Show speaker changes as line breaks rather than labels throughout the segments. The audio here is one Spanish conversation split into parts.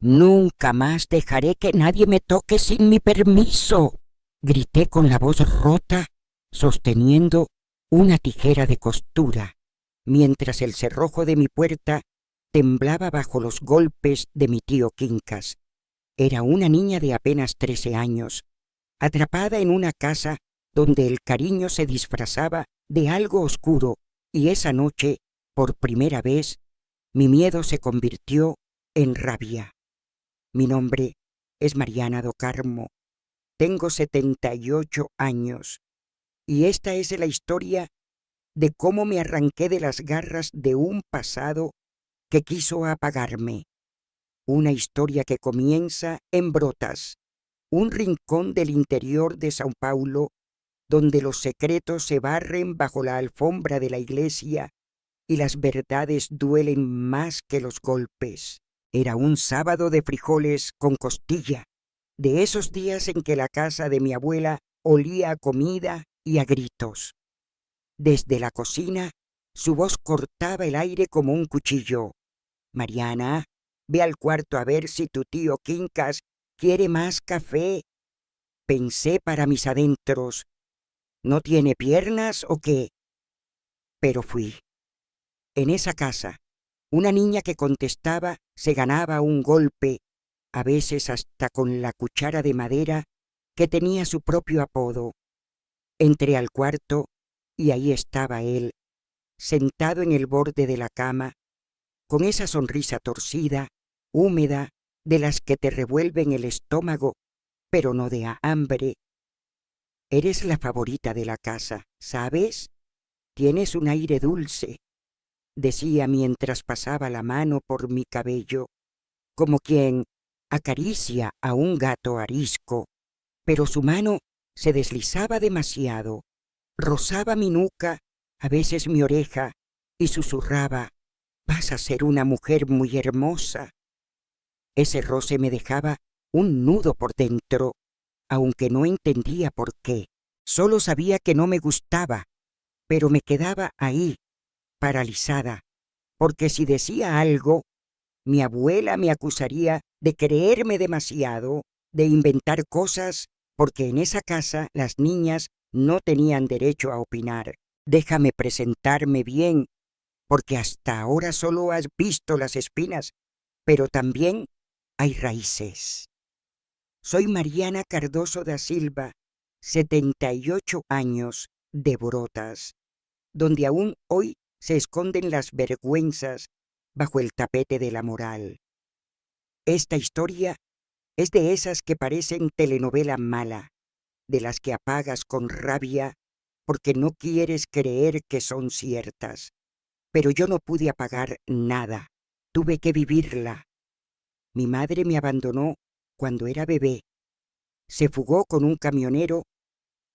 Nunca más dejaré que nadie me toque sin mi permiso, grité con la voz rota, sosteniendo una tijera de costura, mientras el cerrojo de mi puerta temblaba bajo los golpes de mi tío Quincas. Era una niña de apenas 13 años, atrapada en una casa donde el cariño se disfrazaba de algo oscuro, y esa noche, por primera vez, mi miedo se convirtió en rabia. Mi nombre es Mariana do Carmo, tengo 78 años, y esta es la historia de cómo me arranqué de las garras de un pasado que quiso apagarme. Una historia que comienza en Brotas, un rincón del interior de São Paulo, donde los secretos se barren bajo la alfombra de la iglesia y las verdades duelen más que los golpes. Era un sábado de frijoles con costilla, de esos días en que la casa de mi abuela olía a comida y a gritos. Desde la cocina, su voz cortaba el aire como un cuchillo. «Mariana, ve al cuarto a ver si tu tío Quincas quiere más café». Pensé para mis adentros, ¿no tiene piernas o qué? Pero fui. En esa casa, una niña que contestaba se ganaba un golpe, a veces hasta con la cuchara de madera que tenía su propio apodo. Entré al cuarto y ahí estaba él, sentado en el borde de la cama, con esa sonrisa torcida, húmeda, de las que te revuelven el estómago, pero no de hambre. «Eres la favorita de la casa, ¿sabes? Tienes un aire dulce», decía mientras pasaba la mano por mi cabello, como quien acaricia a un gato arisco, pero su mano se deslizaba demasiado, rozaba mi nuca, a veces mi oreja, y susurraba: «Vas a ser una mujer muy hermosa». Ese roce me dejaba un nudo por dentro, aunque no entendía por qué. Solo sabía que no me gustaba, pero me quedaba ahí, paralizada, porque si decía algo, mi abuela me acusaría de creerme demasiado, de inventar cosas, porque en esa casa las niñas no tenían derecho a opinar. «Déjame presentarme bien, porque hasta ahora solo has visto las espinas, pero también hay raíces. Soy Mariana Cardoso da Silva, 78 años, de Brotas, donde aún hoy se esconden las vergüenzas bajo el tapete de la moral. Esta historia es de esas que parecen telenovela mala, de las que apagas con rabia porque no quieres creer que son ciertas. Pero yo no pude apagar nada, tuve que vivirla. Mi madre me abandonó cuando era bebé, se fugó con un camionero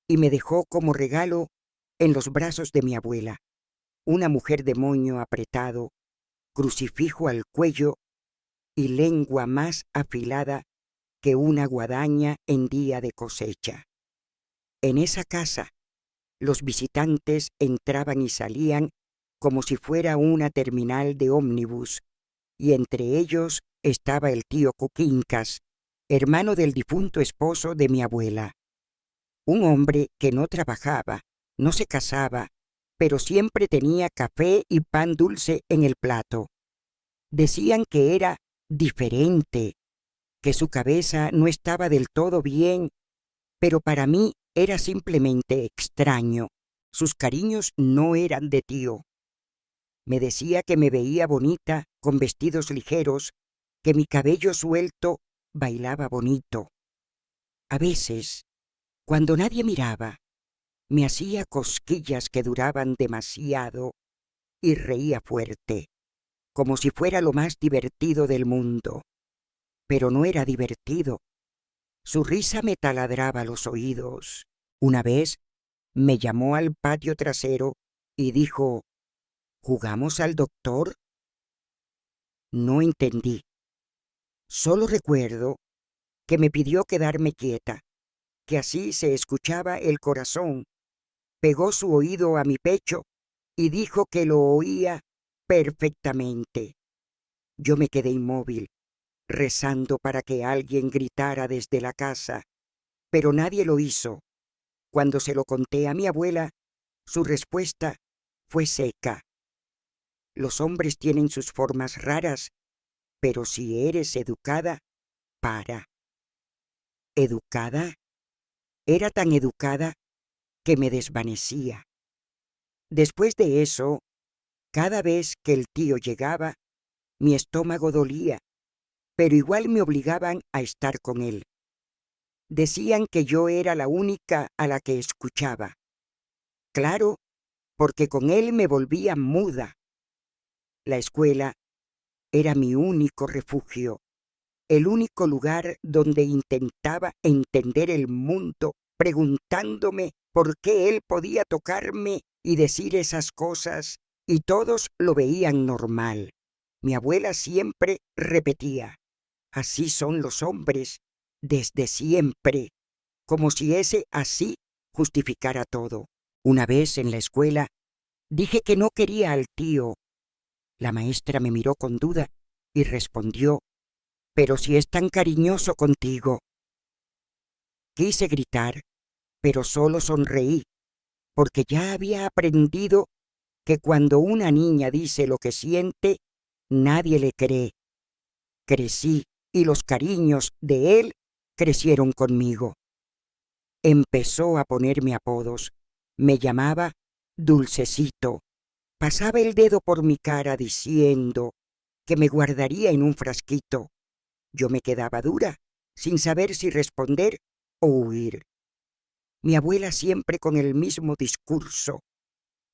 y me dejó como regalo en los brazos de mi abuela, una mujer de moño apretado, crucifijo al cuello y lengua más afilada que una guadaña en día de cosecha. En esa casa, los visitantes entraban y salían como si fuera una terminal de ómnibus, y entre ellos estaba el tío Quincas, hermano del difunto esposo de mi abuela. Un hombre que no trabajaba, no se casaba, pero siempre tenía café y pan dulce en el plato. Decían que era diferente, que su cabeza no estaba del todo bien, pero para mí era simplemente extraño. Sus cariños no eran de tío. Me decía que me veía bonita con vestidos ligeros, que mi cabello suelto bailaba bonito. A veces, cuando nadie miraba, me hacía cosquillas que duraban demasiado y reía fuerte, como si fuera lo más divertido del mundo. Pero no era divertido. Su risa me taladraba los oídos. Una vez me llamó al patio trasero y dijo: «¿Jugamos al doctor?». No entendí. Solo recuerdo que me pidió quedarme quieta, que así se escuchaba el corazón. Pegó su oído a mi pecho y dijo que lo oía perfectamente. Yo me quedé inmóvil, rezando para que alguien gritara desde la casa, pero nadie lo hizo. Cuando se lo conté a mi abuela, su respuesta fue seca. Los hombres tienen sus formas raras, pero si eres educada, para. ¿Educada? Era tan educada que me desvanecía. Después de eso, cada vez que el tío llegaba, mi estómago dolía, pero igual me obligaban a estar con él. Decían que yo era la única a la que escuchaba. Claro, porque con él me volvía muda. La escuela era mi único refugio, el único lugar donde intentaba entender el mundo, preguntándome por qué él podía tocarme y decir esas cosas, y todos lo veían normal. Mi abuela siempre repetía, así son los hombres, desde siempre, como si ese así justificara todo. Una vez en la escuela, dije que no quería al tío. La maestra me miró con duda y respondió, pero si es tan cariñoso contigo. Quise gritar, pero solo sonreí, porque ya había aprendido que cuando una niña dice lo que siente, nadie le cree. Crecí y los cariños de él crecieron conmigo. Empezó a ponerme apodos. Me llamaba Dulcecito. Pasaba el dedo por mi cara diciendo que me guardaría en un frasquito. Yo me quedaba dura, sin saber si responder o huir. Mi abuela siempre con el mismo discurso,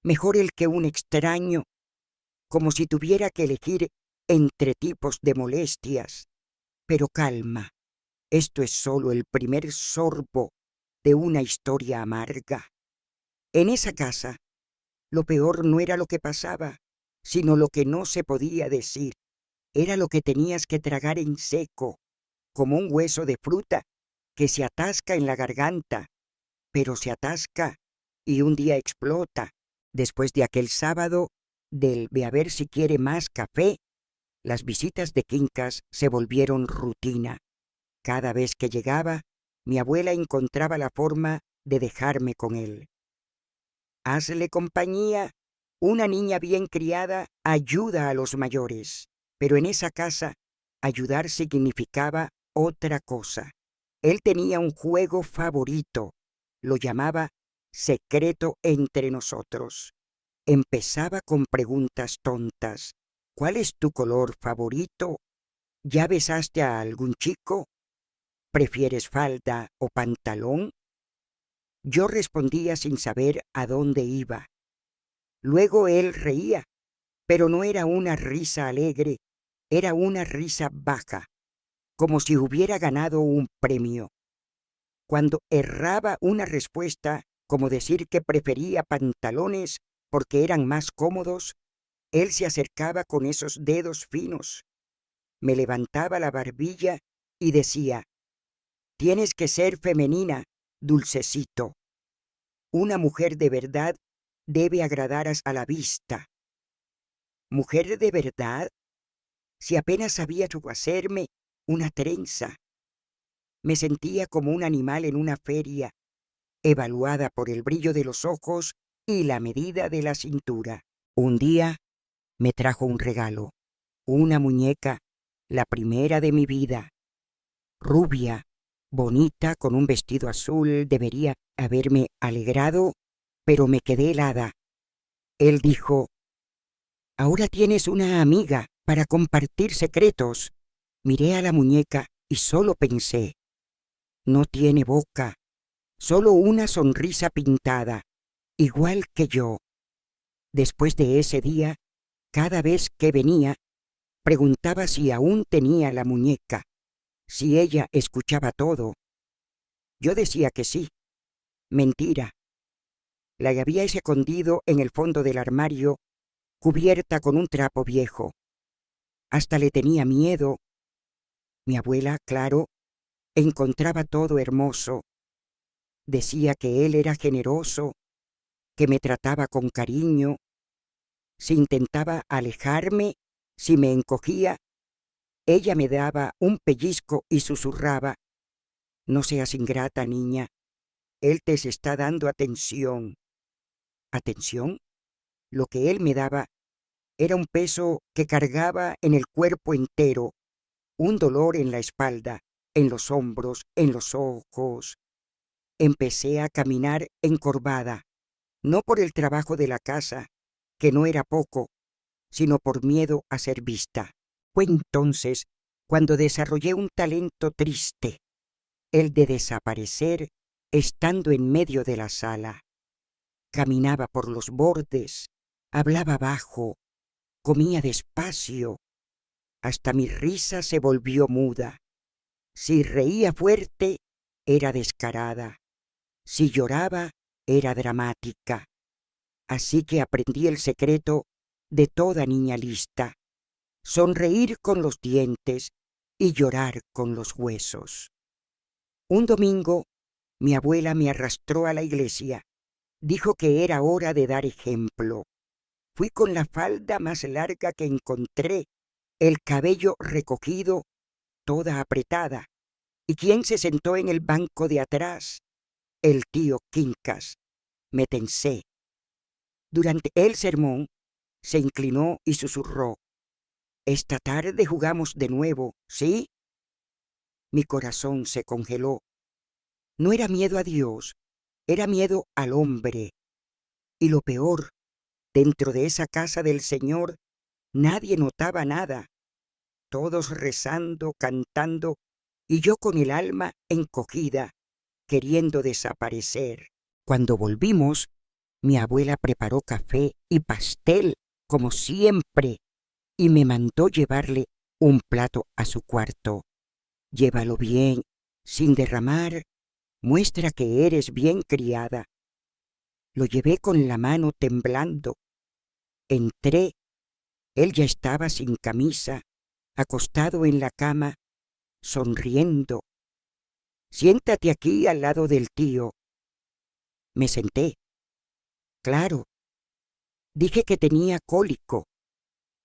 mejor el que un extraño, como si tuviera que elegir entre tipos de molestias. Pero calma, esto es solo el primer sorbo de una historia amarga. En esa casa, lo peor no era lo que pasaba, sino lo que no se podía decir. Era lo que tenías que tragar en seco, como un hueso de fruta que se atasca en la garganta, pero se atasca y un día explota. Después de aquel sábado del ve a ver si quiere más café, las visitas de Quincas se volvieron rutina. Cada vez que llegaba, mi abuela encontraba la forma de dejarme con él. Hazle compañía. Una niña bien criada ayuda a los mayores, pero en esa casa ayudar significaba otra cosa. Él tenía un juego favorito, lo llamaba secreto entre nosotros. Empezaba con preguntas tontas. ¿Cuál es tu color favorito? ¿Ya besaste a algún chico? ¿Prefieres falda o pantalón? Yo respondía sin saber a dónde iba. Luego él reía, pero no era una risa alegre, era una risa baja, como si hubiera ganado un premio. Cuando erraba una respuesta, como decir que prefería pantalones porque eran más cómodos, él se acercaba con esos dedos finos, me levantaba la barbilla y decía, tienes que ser femenina, Dulcecito. Una mujer de verdad debe agradar a la vista. ¿Mujer de verdad? Si apenas sabía yo hacerme una trenza. Me sentía como un animal en una feria, evaluada por el brillo de los ojos y la medida de la cintura. Un día me trajo un regalo, una muñeca, la primera de mi vida, rubia, bonita, con un vestido azul. Debería haberme alegrado, pero me quedé helada. Él dijo, ahora tienes una amiga para compartir secretos. Miré a la muñeca y solo pensé, no tiene boca, solo una sonrisa pintada, igual que yo. Después de ese día, cada vez que venía, preguntaba si aún tenía la muñeca, si ella escuchaba todo. Yo decía que sí. Mentira. La había escondido en el fondo del armario, cubierta con un trapo viejo. Hasta le tenía miedo. Mi abuela, claro, encontraba todo hermoso. Decía que él era generoso, que me trataba con cariño. Si intentaba alejarme, si me encogía, ella me daba un pellizco y susurraba: «No seas ingrata, niña, él te está dando atención». ¿Atención? Lo que él me daba era un peso que cargaba en el cuerpo entero, un dolor en la espalda, en los hombros, en los ojos. Empecé a caminar encorvada, no por el trabajo de la casa, que no era poco, sino por miedo a ser vista. Fue entonces cuando desarrollé un talento triste, el de desaparecer estando en medio de la sala. Caminaba por los bordes, hablaba bajo, comía despacio, hasta mi risa se volvió muda. Si reía fuerte, era descarada. Si lloraba, era dramática. Así que aprendí el secreto de toda niña lista: sonreír con los dientes y llorar con los huesos. Un domingo, mi abuela me arrastró a la iglesia. Dijo que era hora de dar ejemplo. Fui con la falda más larga que encontré, el cabello recogido, toda apretada. ¿Y quién se sentó en el banco de atrás? El tío Quincas. Me tensé. Durante el sermón, se inclinó y susurró: «Esta tarde jugamos de nuevo, ¿sí?» Mi corazón se congeló. No era miedo a Dios, era miedo al hombre. Y lo peor, dentro de esa casa del Señor, nadie notaba nada. Todos rezando, cantando, y yo con el alma encogida, queriendo desaparecer. Cuando volvimos, mi abuela preparó café y pastel, como siempre, y me mandó llevarle un plato a su cuarto. «Llévalo bien, sin derramar, muestra que eres bien criada». Lo llevé con la mano temblando. Entré. Él ya estaba sin camisa, acostado en la cama, sonriendo. «Siéntate aquí al lado del tío». Me senté. Claro, dije que tenía cólico,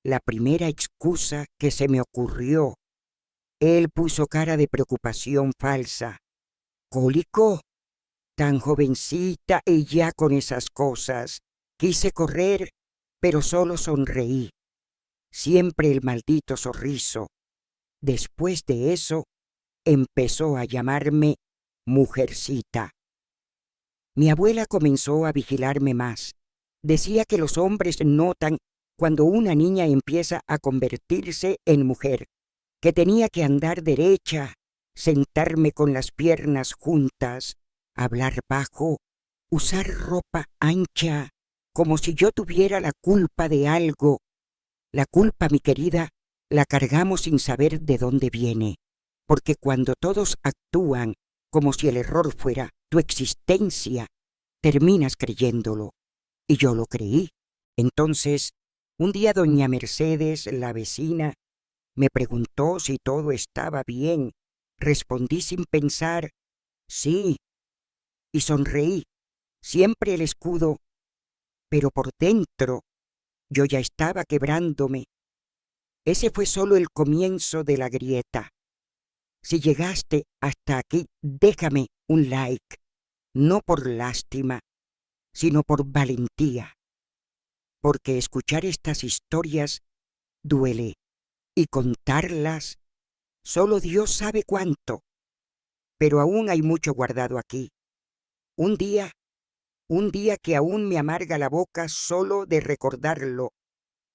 la primera excusa que se me ocurrió. Él puso cara de preocupación falsa. «¿Cólico? Tan jovencita y ya con esas cosas». Quise correr, pero solo sonreí. Siempre el maldito sorriso. Después de eso, empezó a llamarme mujercita. Mi abuela comenzó a vigilarme más. Decía que los hombres notan cuando una niña empieza a convertirse en mujer, que tenía que andar derecha, sentarme con las piernas juntas, hablar bajo, usar ropa ancha, como si yo tuviera la culpa de algo. La culpa, mi querida, la cargamos sin saber de dónde viene, porque cuando todos actúan como si el error fuera tu existencia, terminas creyéndolo. Y yo lo creí. Entonces, un día doña Mercedes, la vecina, me preguntó si todo estaba bien. Respondí sin pensar: «Sí», y sonreí, siempre el escudo, pero por dentro yo ya estaba quebrándome. Ese fue solo el comienzo de la grieta. Si llegaste hasta aquí, déjame un like, no por lástima, sino por valentía, porque escuchar estas historias duele, y contarlas, solo Dios sabe cuánto, pero aún hay mucho guardado aquí. Un día que aún me amarga la boca solo de recordarlo,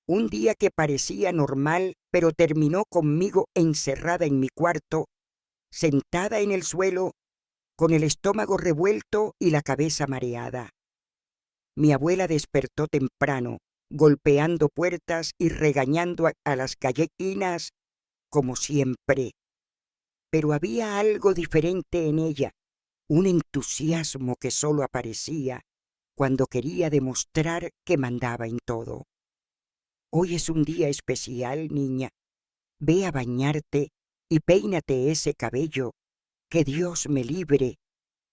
un día que parecía normal, pero terminó conmigo encerrada en mi cuarto, sentada en el suelo, con el estómago revuelto y la cabeza mareada. Mi abuela despertó temprano, golpeando puertas y regañando a las galletinas, como siempre. Pero había algo diferente en ella, un entusiasmo que solo aparecía cuando quería demostrar que mandaba en todo. «Hoy es un día especial, niña. Ve a bañarte y peínate ese cabello, que Dios me libre,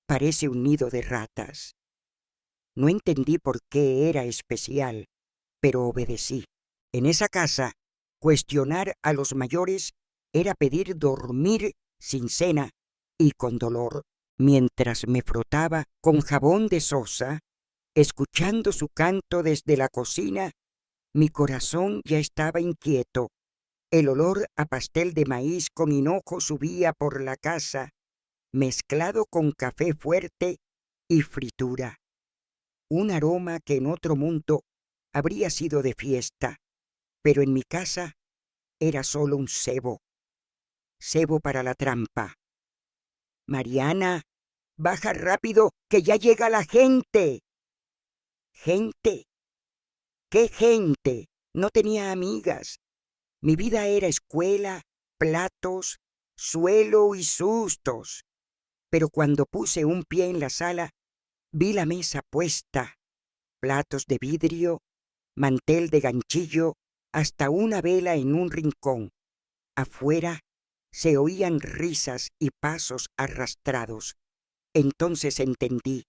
parece un nido de ratas». No entendí por qué era especial, pero obedecí. En esa casa, cuestionar a los mayores era pedir dormir sin cena y con dolor, mientras me frotaba con jabón de sosa, escuchando su canto desde la cocina. Mi corazón ya estaba inquieto. El olor a pastel de maíz con hinojo subía por la casa, mezclado con café fuerte y fritura. Un aroma que en otro mundo habría sido de fiesta, pero en mi casa era solo un cebo para la trampa. Mariana, baja rápido, que ya llega la gente. ¿Gente? ¿Qué gente? No tenía amigas. Mi vida era escuela, platos, suelo y sustos. Pero cuando puse un pie en la sala, vi la mesa puesta, platos de vidrio, mantel de ganchillo, hasta una vela en un rincón. Afuera se oían risas y pasos arrastrados. Entonces entendí,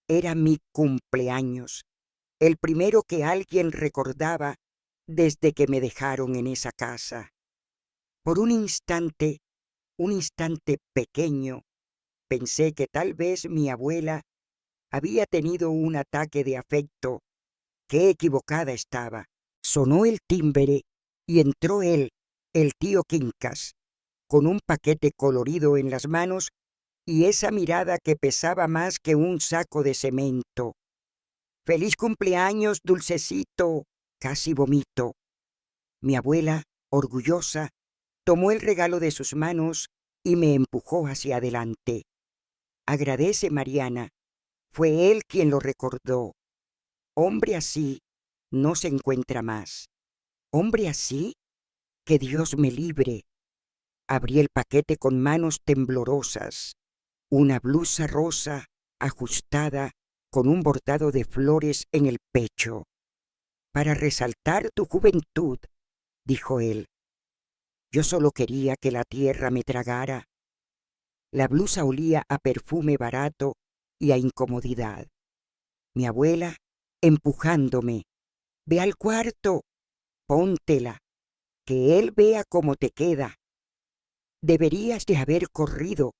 era mi cumpleaños, el primero que alguien recordaba desde que me dejaron en esa casa. Por un instante pequeño, pensé que tal vez mi abuela había tenido un ataque de afecto. Qué equivocada estaba. Sonó el timbre y entró él, el tío Quincas, con un paquete colorido en las manos y esa mirada que pesaba más que un saco de cemento. ¡Feliz cumpleaños, dulcecito! Casi vomito. Mi abuela, orgullosa, tomó el regalo de sus manos y me empujó hacia adelante. Agradece, Mariana. Fue él quien lo recordó. Hombre así no se encuentra más. Hombre así, que Dios me libre. Abrí el paquete con manos temblorosas. Una blusa rosa ajustada con un bordado de flores en el pecho. Para resaltar tu juventud, dijo él. Yo solo quería que la tierra me tragara. La blusa olía a perfume barato y a incomodidad. Mi abuela, empujándome. Ve al cuarto, póntela, que él vea cómo te queda. Deberías de haber corrido,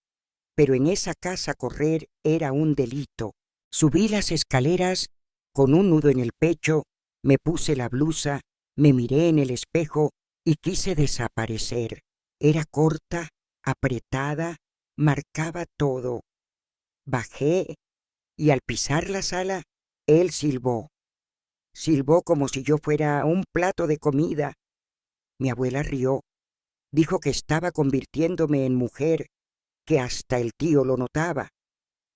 pero en esa casa correr era un delito. Subí las escaleras con un nudo en el pecho, me puse la blusa, me miré en el espejo y quise desaparecer. Era corta, apretada, marcaba todo. Bajé y al pisar la sala, él silbó. Silbó como si yo fuera un plato de comida. Mi abuela rió. Dijo que estaba convirtiéndome en mujer, que hasta el tío lo notaba.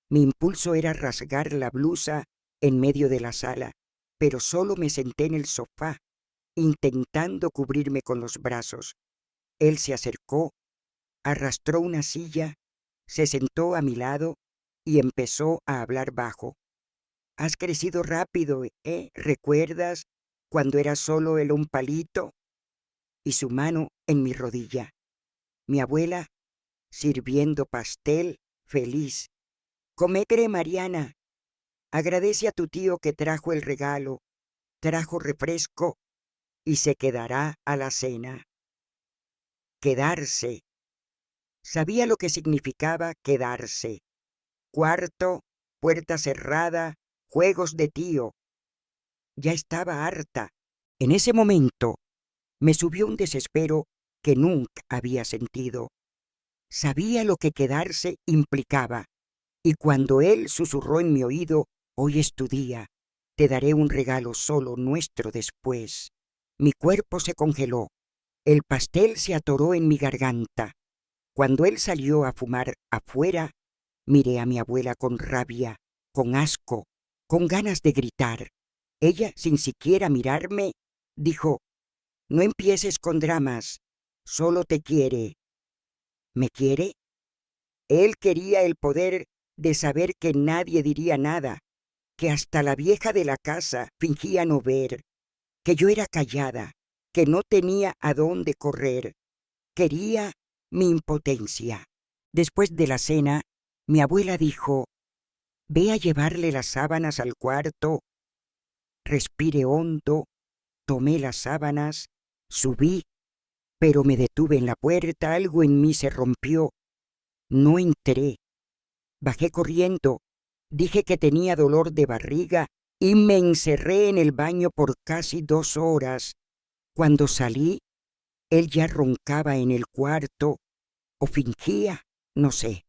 Mi impulso era rasgar la blusa en medio de la sala, pero solo me senté en el sofá, intentando cubrirme con los brazos. Él se acercó, arrastró una silla, se sentó a mi lado y empezó a hablar bajo. Has crecido rápido, ¿eh? ¿Recuerdas cuando eras solo un palito? Y su mano en mi rodilla. Mi abuela sirviendo pastel, feliz. Comecre, Mariana. Agradece a tu tío que trajo el regalo, trajo refresco y se quedará a la cena. Quedarse. Sabía lo que significaba quedarse. Cuarto, puerta cerrada, juegos de tío. Ya estaba harta. En ese momento me subió un desespero que nunca había sentido. Sabía lo que quedarse implicaba, y cuando él susurró en mi oído, hoy es tu día, te daré un regalo solo nuestro después. Mi cuerpo se congeló, el pastel se atoró en mi garganta. Cuando él salió a fumar afuera, miré a mi abuela con rabia, con asco, con ganas de gritar. Ella, sin siquiera mirarme, dijo, no empieces con dramas, solo te quiere. ¿Me quiere? Él quería el poder de saber que nadie diría nada, que hasta la vieja de la casa fingía no ver, que yo era callada, que no tenía a dónde correr. Quería mi impotencia. Después de la cena, mi abuela dijo, ve a llevarle las sábanas al cuarto. Respiré hondo, tomé las sábanas, subí pero me detuve en la puerta, algo en mí se rompió. No entré. Bajé corriendo, dije que tenía dolor de barriga y me encerré en el baño por casi 2 horas. Cuando salí, él ya roncaba en el cuarto, o fingía, no sé.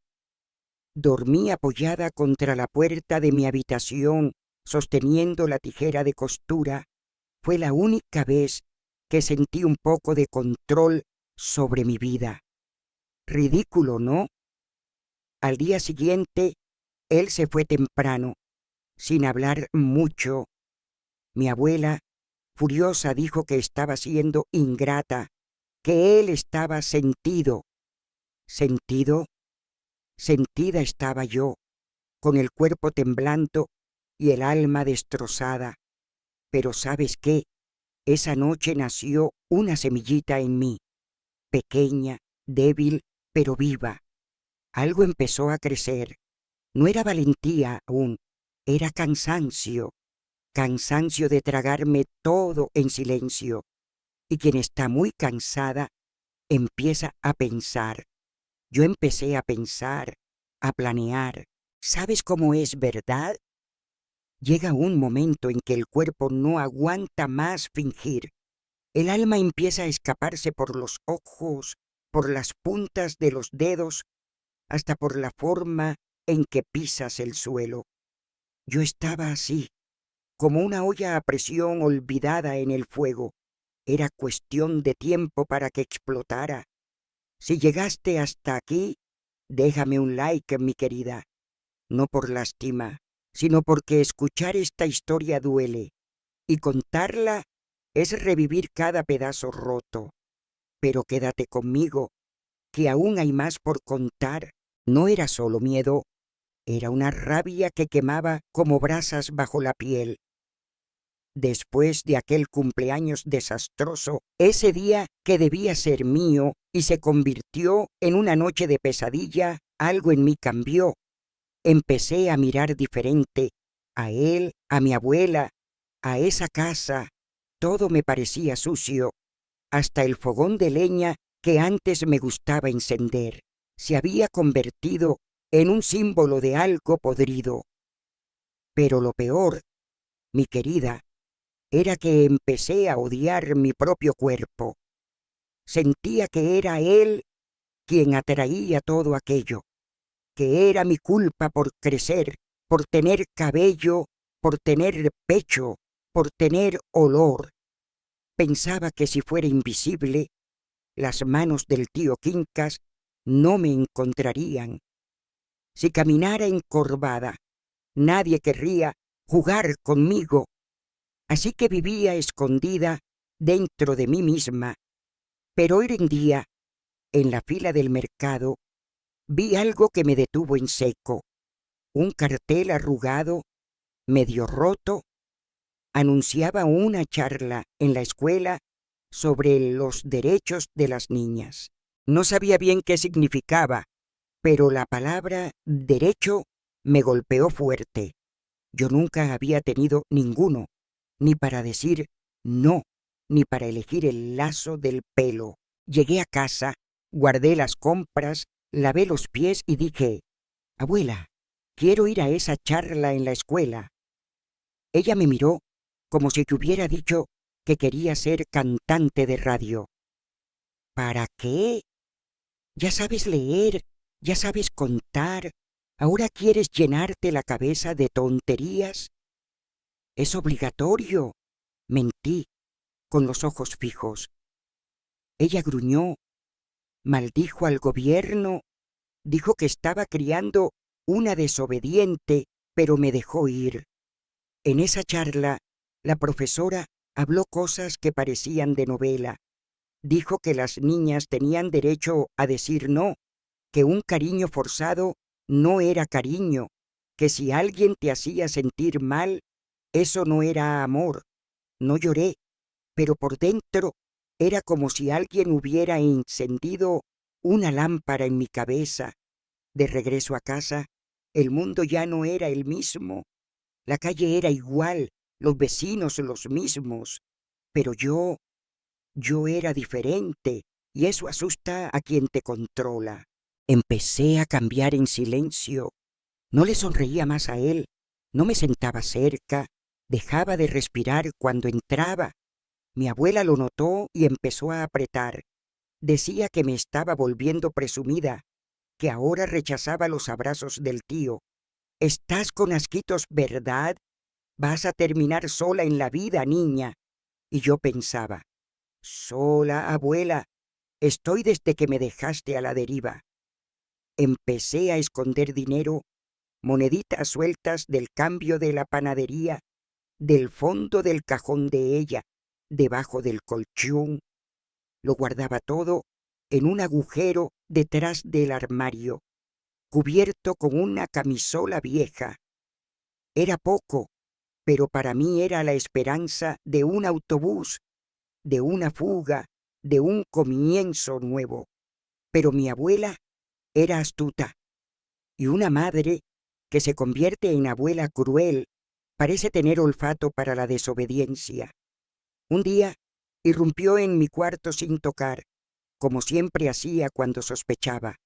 Dormí apoyada contra la puerta de mi habitación, sosteniendo la tijera de costura. Fue la única vez que sentí un poco de control sobre mi vida. Ridículo, ¿no? Al día siguiente, él se fue temprano, sin hablar mucho. Mi abuela, furiosa, dijo que estaba siendo ingrata, que él estaba sentido. ¿Sentido? Sentida estaba yo, con el cuerpo temblando y el alma destrozada. Pero ¿sabes qué? Esa noche nació una semillita en mí, pequeña, débil, pero viva. Algo empezó a crecer. No era valentía aún, era cansancio, cansancio de tragarme todo en silencio. Y quien está muy cansada empieza a pensar. Yo empecé a pensar, a planear. ¿Sabes cómo es, verdad? Llega un momento en que el cuerpo no aguanta más fingir. El alma empieza a escaparse por los ojos, por las puntas de los dedos, hasta por la forma en que pisas el suelo. Yo estaba así, como una olla a presión olvidada en el fuego. Era cuestión de tiempo para que explotara. Si llegaste hasta aquí, déjame un like, mi querida. No por lástima, sino porque escuchar esta historia duele, y contarla es revivir cada pedazo roto. Pero quédate conmigo, que aún hay más por contar. No era solo miedo, era una rabia que quemaba como brasas bajo la piel. Después de aquel cumpleaños desastroso, ese día que debía ser mío y se convirtió en una noche de pesadilla, algo en mí cambió. Empecé a mirar diferente, a él, a mi abuela, a esa casa. Todo me parecía sucio, hasta el fogón de leña que antes me gustaba encender. Se había convertido en un símbolo de algo podrido. Pero lo peor, mi querida, era que empecé a odiar mi propio cuerpo. Sentía que era él quien atraía todo aquello, que era mi culpa por crecer, por tener cabello, por tener pecho, por tener olor. Pensaba que si fuera invisible, las manos del tío Quincas no me encontrarían. Si caminara encorvada, nadie querría jugar conmigo. Así que vivía escondida dentro de mí misma. Pero hoy en día, en la fila del mercado, vi algo que me detuvo en seco. Un cartel arrugado, medio roto, anunciaba una charla en la escuela sobre los derechos de las niñas. No sabía bien qué significaba, pero la palabra derecho me golpeó fuerte. Yo nunca había tenido ninguno, ni para decir no, ni para elegir el lazo del pelo. Llegué a casa, guardé las compras, lavé los pies y dije: «Abuela, quiero ir a esa charla en la escuela». Ella me miró como si te hubiera dicho que quería ser cantante de radio. «¿Para qué? Ya sabes leer, ya sabes contar, ¿ahora quieres llenarte la cabeza de tonterías?» «Es obligatorio», mentí, con los ojos fijos. Ella gruñó, maldijo al gobierno, dijo que estaba criando una desobediente, pero me dejó ir. En esa charla, la profesora habló cosas que parecían de novela. Dijo que las niñas tenían derecho a decir no, que un cariño forzado no era cariño, que si alguien te hacía sentir mal, eso no era amor. No lloré, pero por dentro era como si alguien hubiera encendido una lámpara en mi cabeza. De regreso a casa, el mundo ya no era el mismo. La calle era igual, los vecinos los mismos, pero yo era diferente. y eso asusta a quien te controla. Empecé a cambiar en silencio. No le sonreía más a él, no me sentaba cerca, dejaba de respirar cuando entraba. Mi abuela lo notó y empezó a apretar. Decía que me estaba volviendo presumida, que ahora rechazaba los abrazos del tío. Estás con asquitos, ¿verdad? Vas a terminar sola en la vida, niña. Y yo pensaba, sola, abuela, estoy desde que me dejaste a la deriva. Empecé a esconder dinero, moneditas sueltas del cambio de la panadería, del fondo del cajón de ella, debajo del colchón. Lo guardaba todo en un agujero detrás del armario, cubierto con una camisola vieja. Era poco, pero para mí era la esperanza de un autobús, de una fuga, de un comienzo nuevo. Pero mi abuela era astuta, y una madre que se convierte en abuela cruel parece tener olfato para la desobediencia. Un día irrumpió en mi cuarto sin tocar, como siempre hacía cuando sospechaba.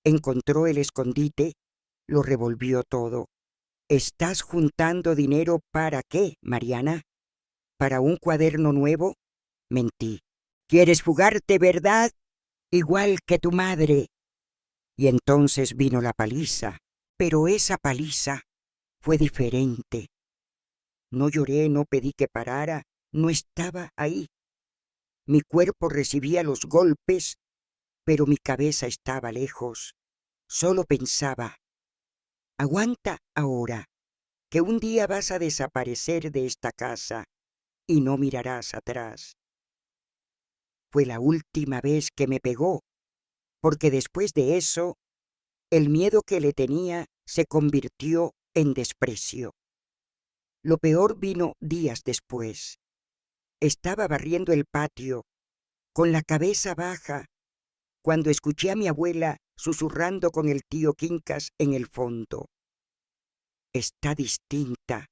Encontró el escondite, lo revolvió todo. ¿Estás juntando dinero para qué, Mariana? ¿Para un cuaderno nuevo? Mentí. ¿Quieres fugarte, verdad? Igual que tu madre. Y entonces vino la paliza, pero esa paliza fue diferente. No lloré, no pedí que parara, no estaba ahí. Mi cuerpo recibía los golpes, pero mi cabeza estaba lejos. Solo pensaba, aguanta ahora, que un día vas a desaparecer de esta casa y no mirarás atrás. Fue la última vez que me pegó, porque después de eso, el miedo que le tenía se convirtió en desprecio. Lo peor vino días después. Estaba barriendo el patio, con la cabeza baja, cuando escuché a mi abuela susurrando con el tío Quincas en el fondo. Está distinta.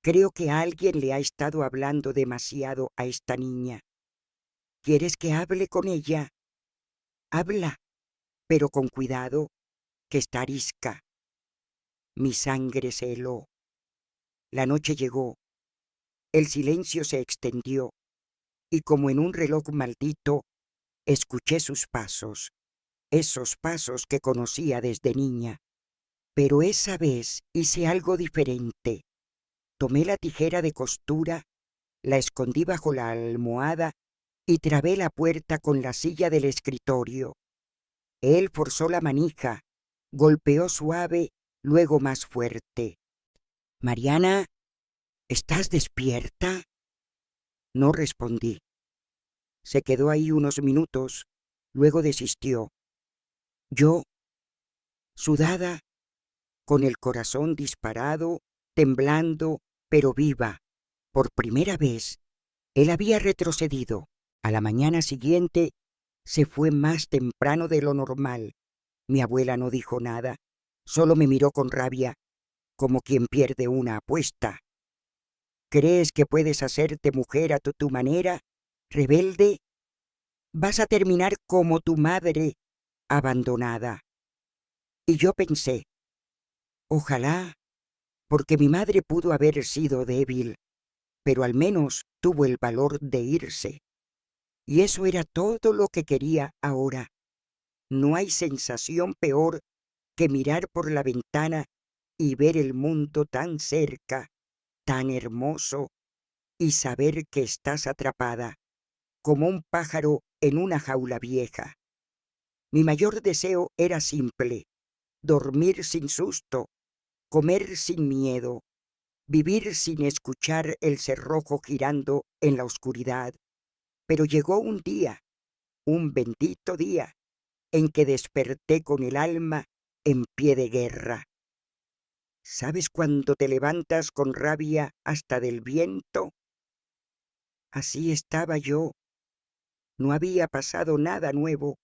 Creo que alguien le ha estado hablando demasiado a esta niña. ¿Quieres que hable con ella? Habla, pero con cuidado, que está arisca. Mi sangre se heló. La noche llegó. El silencio se extendió, y como en un reloj maldito, escuché sus pasos, esos pasos que conocía desde niña. Pero esa vez hice algo diferente. Tomé la tijera de costura, la escondí bajo la almohada y trabé la puerta con la silla del escritorio. Él forzó la manija, golpeó suave, luego más fuerte. «Mariana, ¿estás despierta?» No respondí. Se quedó ahí unos minutos, luego desistió. Yo, sudada, con el corazón disparado, temblando, pero viva, por primera vez, él había retrocedido. A la mañana siguiente se fue más temprano de lo normal. Mi abuela no dijo nada, solo me miró con rabia, como quien pierde una apuesta. ¿Crees que puedes hacerte mujer a tu manera, rebelde? Vas a terminar como tu madre, abandonada. Y yo pensé, ojalá, porque mi madre pudo haber sido débil, pero al menos tuvo el valor de irse. Y eso era todo lo que quería ahora. No hay sensación peor que mirar por la ventana y ver el mundo tan cerca, tan hermoso, y saber que estás atrapada, como un pájaro en una jaula vieja. Mi mayor deseo era simple: dormir sin susto, comer sin miedo, vivir sin escuchar el cerrojo girando en la oscuridad. Pero llegó un día, un bendito día, en que desperté con el alma en pie de guerra. ¿Sabes cuando te levantas con rabia hasta del viento? Así estaba yo. No había pasado nada nuevo,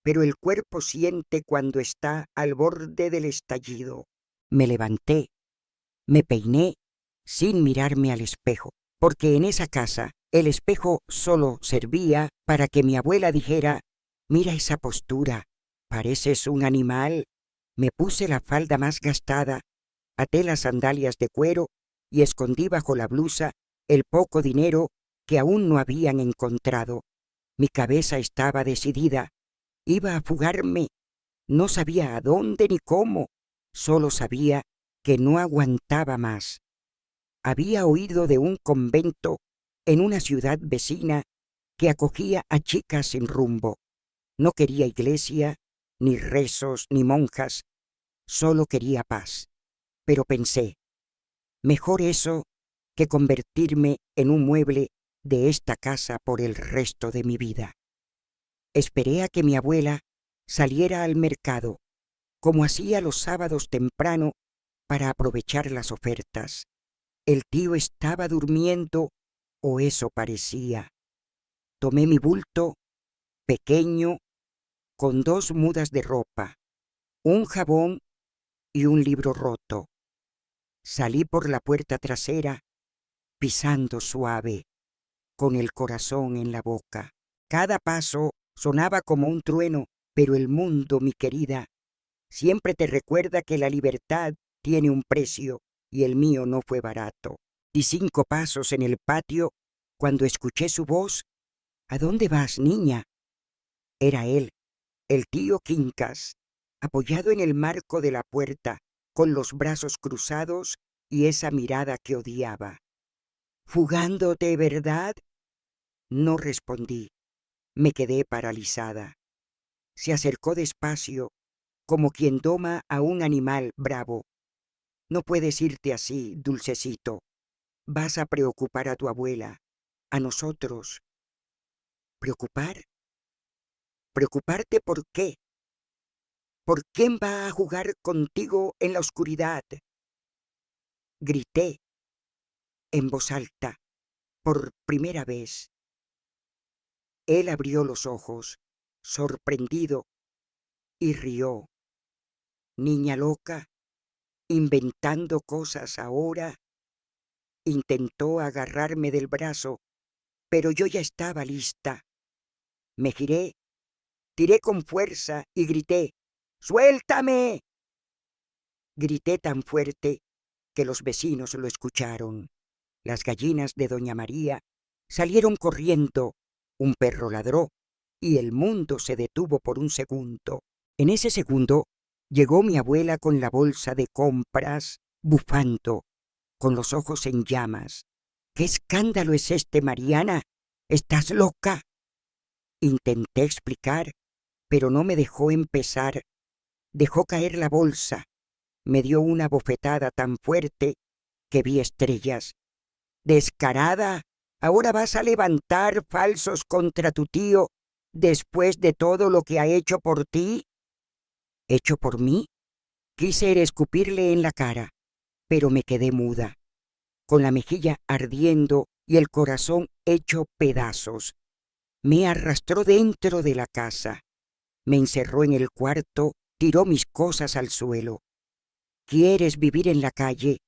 pero el cuerpo siente cuando está al borde del estallido. Me levanté, me peiné sin mirarme al espejo, porque en esa casa El espejo solo servía para que mi abuela dijera: «Mira esa postura, pareces un animal». Me puse la falda más gastada, até las sandalias de cuero y escondí bajo la blusa el poco dinero que aún no habían encontrado. Mi cabeza estaba decidida. Iba a fugarme. No sabía a dónde ni cómo. Solo sabía que no aguantaba más. Había oído de un convento en una ciudad vecina que acogía a chicas sin rumbo. No quería iglesia, ni rezos, ni monjas. Solo quería paz. Pero pensé, mejor eso que convertirme en un mueble de esta casa por el resto de mi vida. Esperé a que mi abuela saliera al mercado, como hacía los sábados temprano, para aprovechar las ofertas. El tío estaba durmiendo, o eso parecía. Tomé mi bulto, pequeño, con 2 mudas de ropa, un jabón y un libro roto. Salí por la puerta trasera, pisando suave, con el corazón en la boca. Cada paso sonaba como un trueno, pero el mundo, mi querida, siempre te recuerda que la libertad tiene un precio y el mío no fue barato. Di 5 pasos en el patio cuando escuché su voz. «¿A dónde vas, niña?». Era él, el tío Quincas, apoyado en el marco de la puerta, con los brazos cruzados y esa mirada que odiaba. «¿Fugándote, verdad?». No respondí. Me quedé paralizada. Se acercó despacio, como quien doma a un animal bravo. «No puedes irte así, dulcecito. Vas a preocupar a tu abuela, a nosotros». ¿Preocupar? ¿Preocuparte por qué? ¿Por quién va a jugar contigo en la oscuridad? Grité en voz alta, por primera vez. Él abrió los ojos, sorprendido, y rió. «Niña loca, inventando cosas ahora». Intentó agarrarme del brazo, pero yo ya estaba lista. Me giré, tiré con fuerza y grité: «¡Suéltame!». Grité tan fuerte que los vecinos lo escucharon. Las gallinas de doña María salieron corriendo, un perro ladró y el mundo se detuvo por un segundo. En ese segundo llegó mi abuela con la bolsa de compras, bufando, con los ojos en llamas. «¿Qué escándalo es este, Mariana? ¿Estás loca?». Intenté explicar, pero no me dejó empezar. Dejó caer la bolsa. Me dio una bofetada tan fuerte que vi estrellas. «Descarada, ¿ahora vas a levantar falsos contra tu tío después de todo lo que ha hecho por ti?». ¿Hecho por mí? Quise escupirle en la cara, pero me quedé muda, con la mejilla ardiendo y el corazón hecho pedazos. Me arrastró dentro de la casa, me encerró en el cuarto, tiró mis cosas al suelo. «¿Quieres vivir en la calle?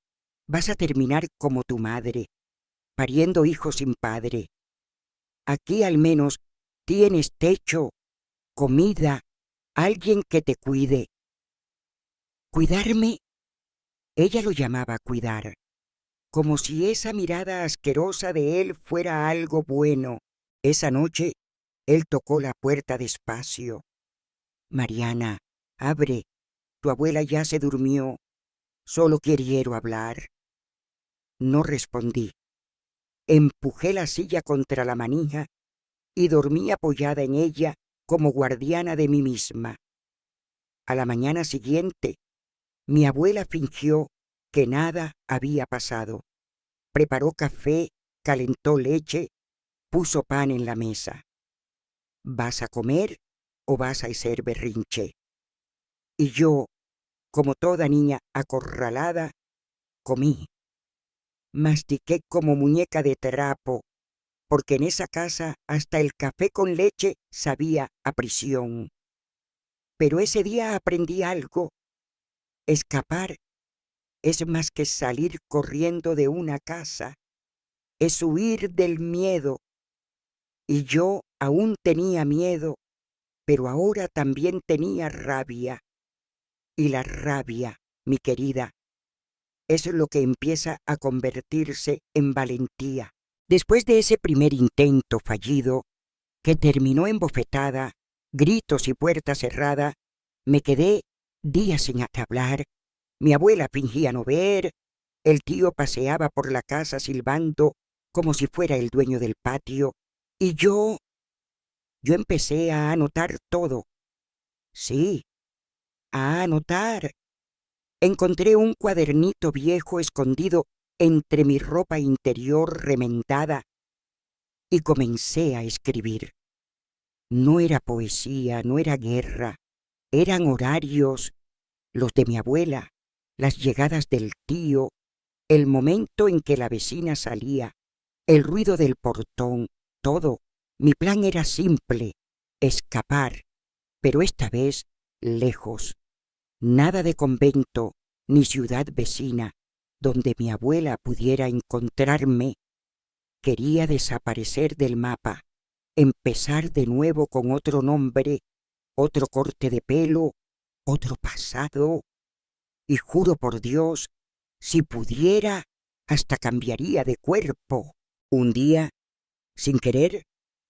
Vas a terminar como tu madre, pariendo hijos sin padre. Aquí al menos tienes techo, comida, alguien que te cuide». ¿Cuidarme? Ella lo llamaba cuidar, como si esa mirada asquerosa de él fuera algo bueno. Esa noche él tocó la puerta despacio. «Mariana, abre, tu abuela ya se durmió, solo quiero hablar». No respondí. Empujé la silla contra la manija y dormí apoyada en ella como guardiana de mí misma. A la mañana siguiente, mi abuela fingió que nada había pasado. Preparó café, calentó leche, puso pan en la mesa. «¿Vas a comer o vas a hacer berrinche?». Y yo, como toda niña acorralada, comí. Mastiqué como muñeca de trapo, porque en esa casa hasta el café con leche sabía a prisión. Pero ese día aprendí algo. Escapar es más que salir corriendo de una casa. es huir del miedo. Y yo aún tenía miedo, pero ahora también tenía rabia. Y la rabia, mi querida, es lo que empieza a convertirse en valentía. Después de ese primer intento fallido, que terminó en bofetada, gritos y puerta cerrada, me quedé días sin hablar. Mi abuela fingía no ver, el tío paseaba por la casa silbando como si fuera el dueño del patio, y yo empecé a anotar todo. Sí, a anotar. Encontré un cuadernito viejo escondido entre mi ropa interior remendada y comencé a escribir. No era poesía, no era guerra, eran horarios, los de mi abuela, las llegadas del tío, el momento en que la vecina salía, el ruido del portón, todo. Mi plan era simple, escapar, pero esta vez lejos. Nada de convento ni ciudad vecina donde mi abuela pudiera encontrarme. Quería desaparecer del mapa, empezar de nuevo con otro nombre, otro corte de pelo, otro pasado. Y juro por Dios, si pudiera, hasta cambiaría de cuerpo. Un día, sin querer,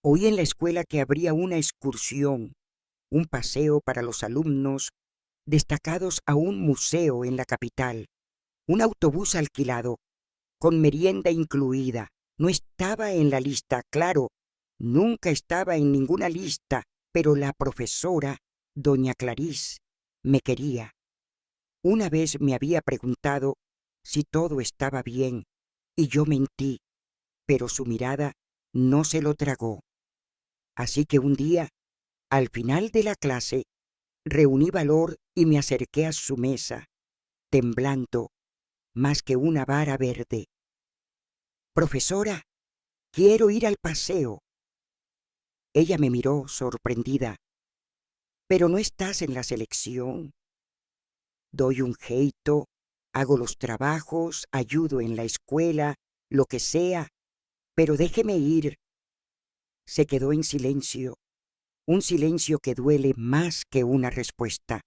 oí en la escuela que habría una excursión, un paseo para los alumnos destacados a un museo en la capital, un autobús alquilado, con merienda incluida. No estaba en la lista, claro, nunca estaba en ninguna lista, pero la profesora, doña Clarice, me quería. Una vez me había preguntado si todo estaba bien, y yo mentí, pero su mirada no se lo tragó. Así que un día, al final de la clase, reuní valor y me acerqué a su mesa, temblando más que una vara verde. «Profesora, quiero ir al paseo». Ella me miró sorprendida. «Pero no estás en la selección». Doy un jeito, hago los trabajos, ayudo en la escuela, lo que sea, pero déjeme ir. Se quedó en silencio, un silencio que duele más que una respuesta.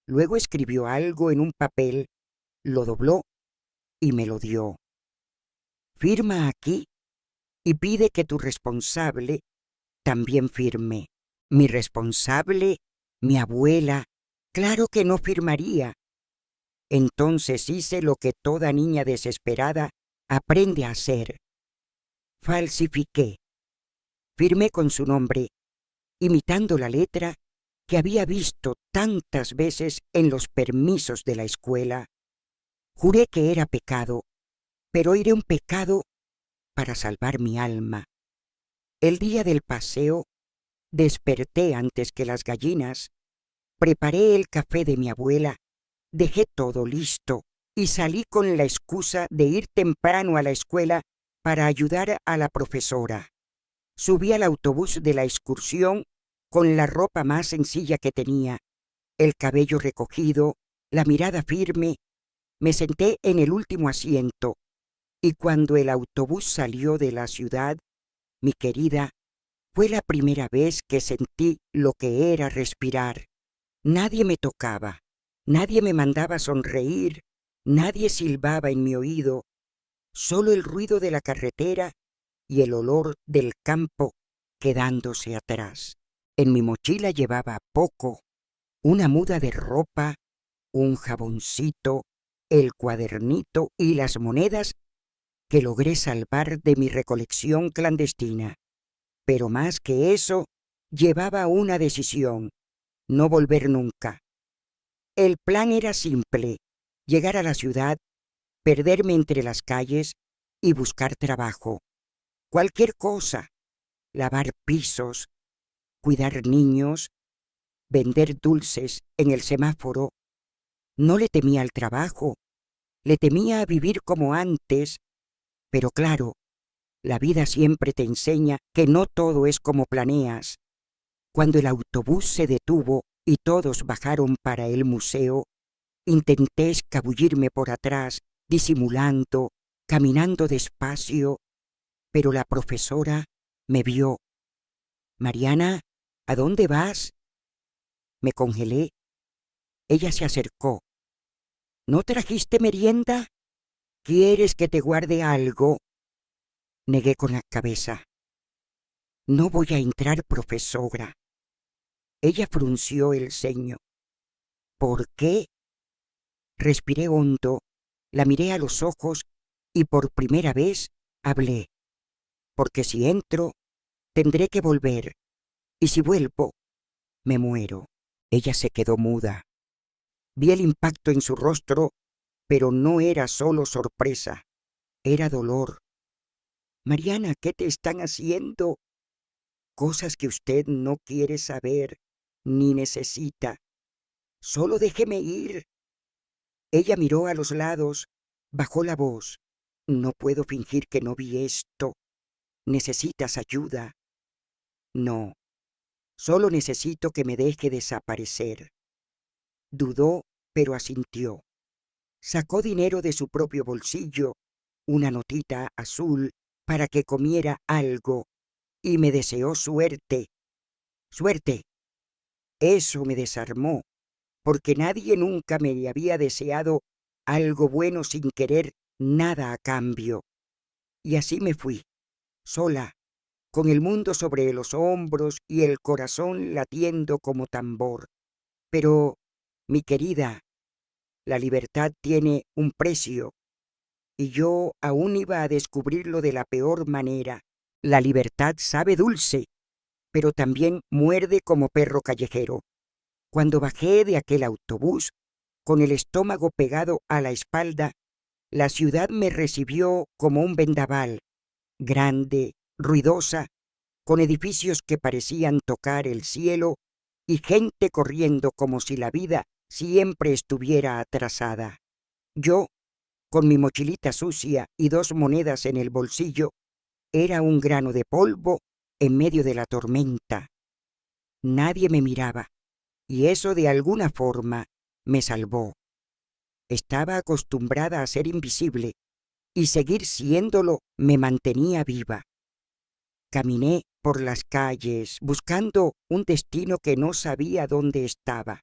Luego escribió algo en un papel, lo dobló y me lo dio. «Firma aquí y pide que tu responsable también firme». Mi responsable, mi abuela, claro que no firmaría. Entonces hice lo que toda niña desesperada aprende a hacer. Falsifiqué. Firmé con su nombre, imitando la letra que había visto tantas veces en los permisos de la escuela. Juré que era pecado, pero era un pecado para salvar mi alma. El día del paseo, desperté antes que las gallinas, preparé el café de mi abuela, dejé todo listo y salí con la excusa de ir temprano a la escuela para ayudar a la profesora. Subí al autobús de la excursión con la ropa más sencilla que tenía, el cabello recogido, la mirada firme. Me senté en el último asiento y cuando el autobús salió de la ciudad, mi querida, fue la primera vez que sentí lo que era respirar. Nadie me tocaba, nadie me mandaba sonreír, nadie silbaba en mi oído, solo el ruido de la carretera y el olor del campo quedándose atrás. En mi mochila llevaba poco, una muda de ropa, un jaboncito, el cuadernito y las monedas que logré salvar de mi recolección clandestina. Pero más que eso, llevaba una decisión: no volver nunca. El plan era simple: llegar a la ciudad, perderme entre las calles y buscar trabajo. Cualquier cosa: lavar pisos, cuidar niños, vender dulces en el semáforo. No le temía al trabajo, le temía a vivir como antes, pero claro, la vida siempre te enseña que no todo es como planeas. Cuando el autobús se detuvo y todos bajaron para el museo, intenté escabullirme por atrás, disimulando, caminando despacio, pero la profesora me vio. «Mariana, ¿a dónde vas?» Me congelé. Ella se acercó. «¿No trajiste merienda? ¿Quieres que te guarde algo?» Negué con la cabeza. «No voy a entrar, profesora». Ella frunció el ceño. «¿Por qué?» Respiré hondo, la miré a los ojos y por primera vez hablé. «Porque si entro, tendré que volver, y si vuelvo, me muero». Ella se quedó muda. Vi el impacto en su rostro, pero no era solo sorpresa, era dolor. «Mariana, ¿qué te están haciendo?» «Cosas que usted no quiere saber ni necesita. Solo déjeme ir». Ella miró a los lados, bajó la voz. «No puedo fingir que no vi esto. ¿Necesitas ayuda?» «No, solo necesito que me deje desaparecer». Dudó, pero asintió. Sacó dinero de su propio bolsillo, una notita azul para que comiera algo, y me deseó suerte. ¡Suerte! Eso me desarmó, porque nadie nunca me había deseado algo bueno sin querer nada a cambio. Y así me fui, sola, con el mundo sobre los hombros y el corazón latiendo como tambor. Pero, mi querida, la libertad tiene un precio, y yo aún iba a descubrirlo de la peor manera. La libertad sabe dulce, pero también muerde como perro callejero. Cuando bajé de aquel autobús, con el estómago pegado a la espalda, la ciudad me recibió como un vendaval, grande, ruidosa, con edificios que parecían tocar el cielo y gente corriendo como si la vida siempre estuviera atrasada. Yo, con mi mochilita sucia y 2 monedas en el bolsillo, era un grano de polvo en medio de la tormenta. Nadie me miraba, y eso de alguna forma me salvó. Estaba acostumbrada a ser invisible, y seguir siéndolo me mantenía viva. Caminé por las calles buscando un destino que no sabía dónde estaba.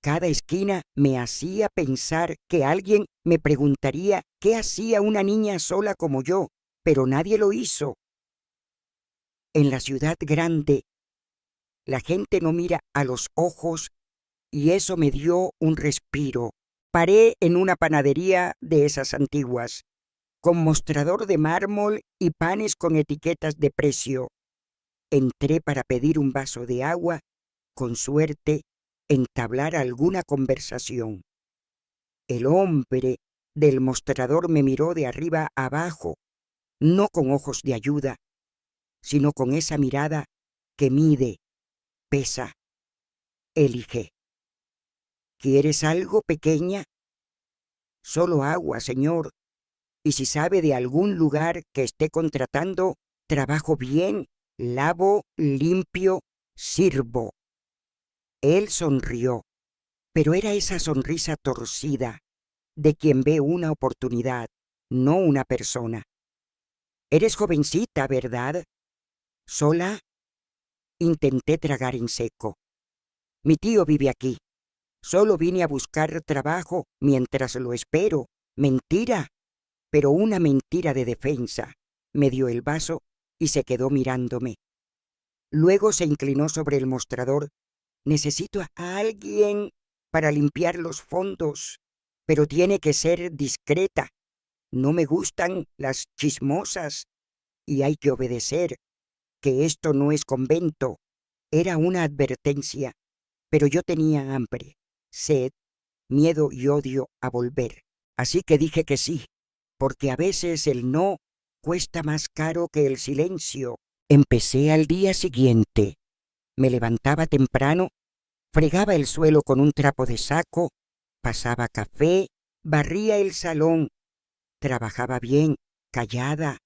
Cada esquina me hacía pensar que alguien me preguntaría qué hacía una niña sola como yo, pero nadie lo hizo. En la ciudad grande, la gente no mira a los ojos y eso me dio un respiro. Paré en una panadería de esas antiguas, con mostrador de mármol y panes con etiquetas de precio. Entré para pedir un vaso de agua, con suerte, entablar alguna conversación. El hombre del mostrador me miró de arriba a abajo, no con ojos de ayuda, sino con esa mirada que mide, pesa, elige. ¿Quieres algo, pequeña? Solo agua, señor. Y si sabe de algún lugar que esté contratando, trabajo bien, lavo, limpio, sirvo. Él sonrió, pero era esa sonrisa torcida de quien ve una oportunidad, no una persona. Eres jovencita, ¿verdad? ¿Sola? Intenté tragar en seco. Mi tío vive aquí. Solo vine a buscar trabajo mientras lo espero. Mentira, pero una mentira de defensa. Me dio el vaso y se quedó mirándome. Luego se inclinó sobre el mostrador. Necesito a alguien para limpiar los fondos, pero tiene que ser discreta. No me gustan las chismosas y hay que obedecer, que esto no es convento. Era una advertencia, pero yo tenía hambre, sed, miedo y odio a volver. Así que dije que sí, porque a veces el no cuesta más caro que el silencio. Empecé al día siguiente. Me levantaba temprano, fregaba el suelo con un trapo de saco, pasaba café, barría el salón. Trabajaba bien, callada.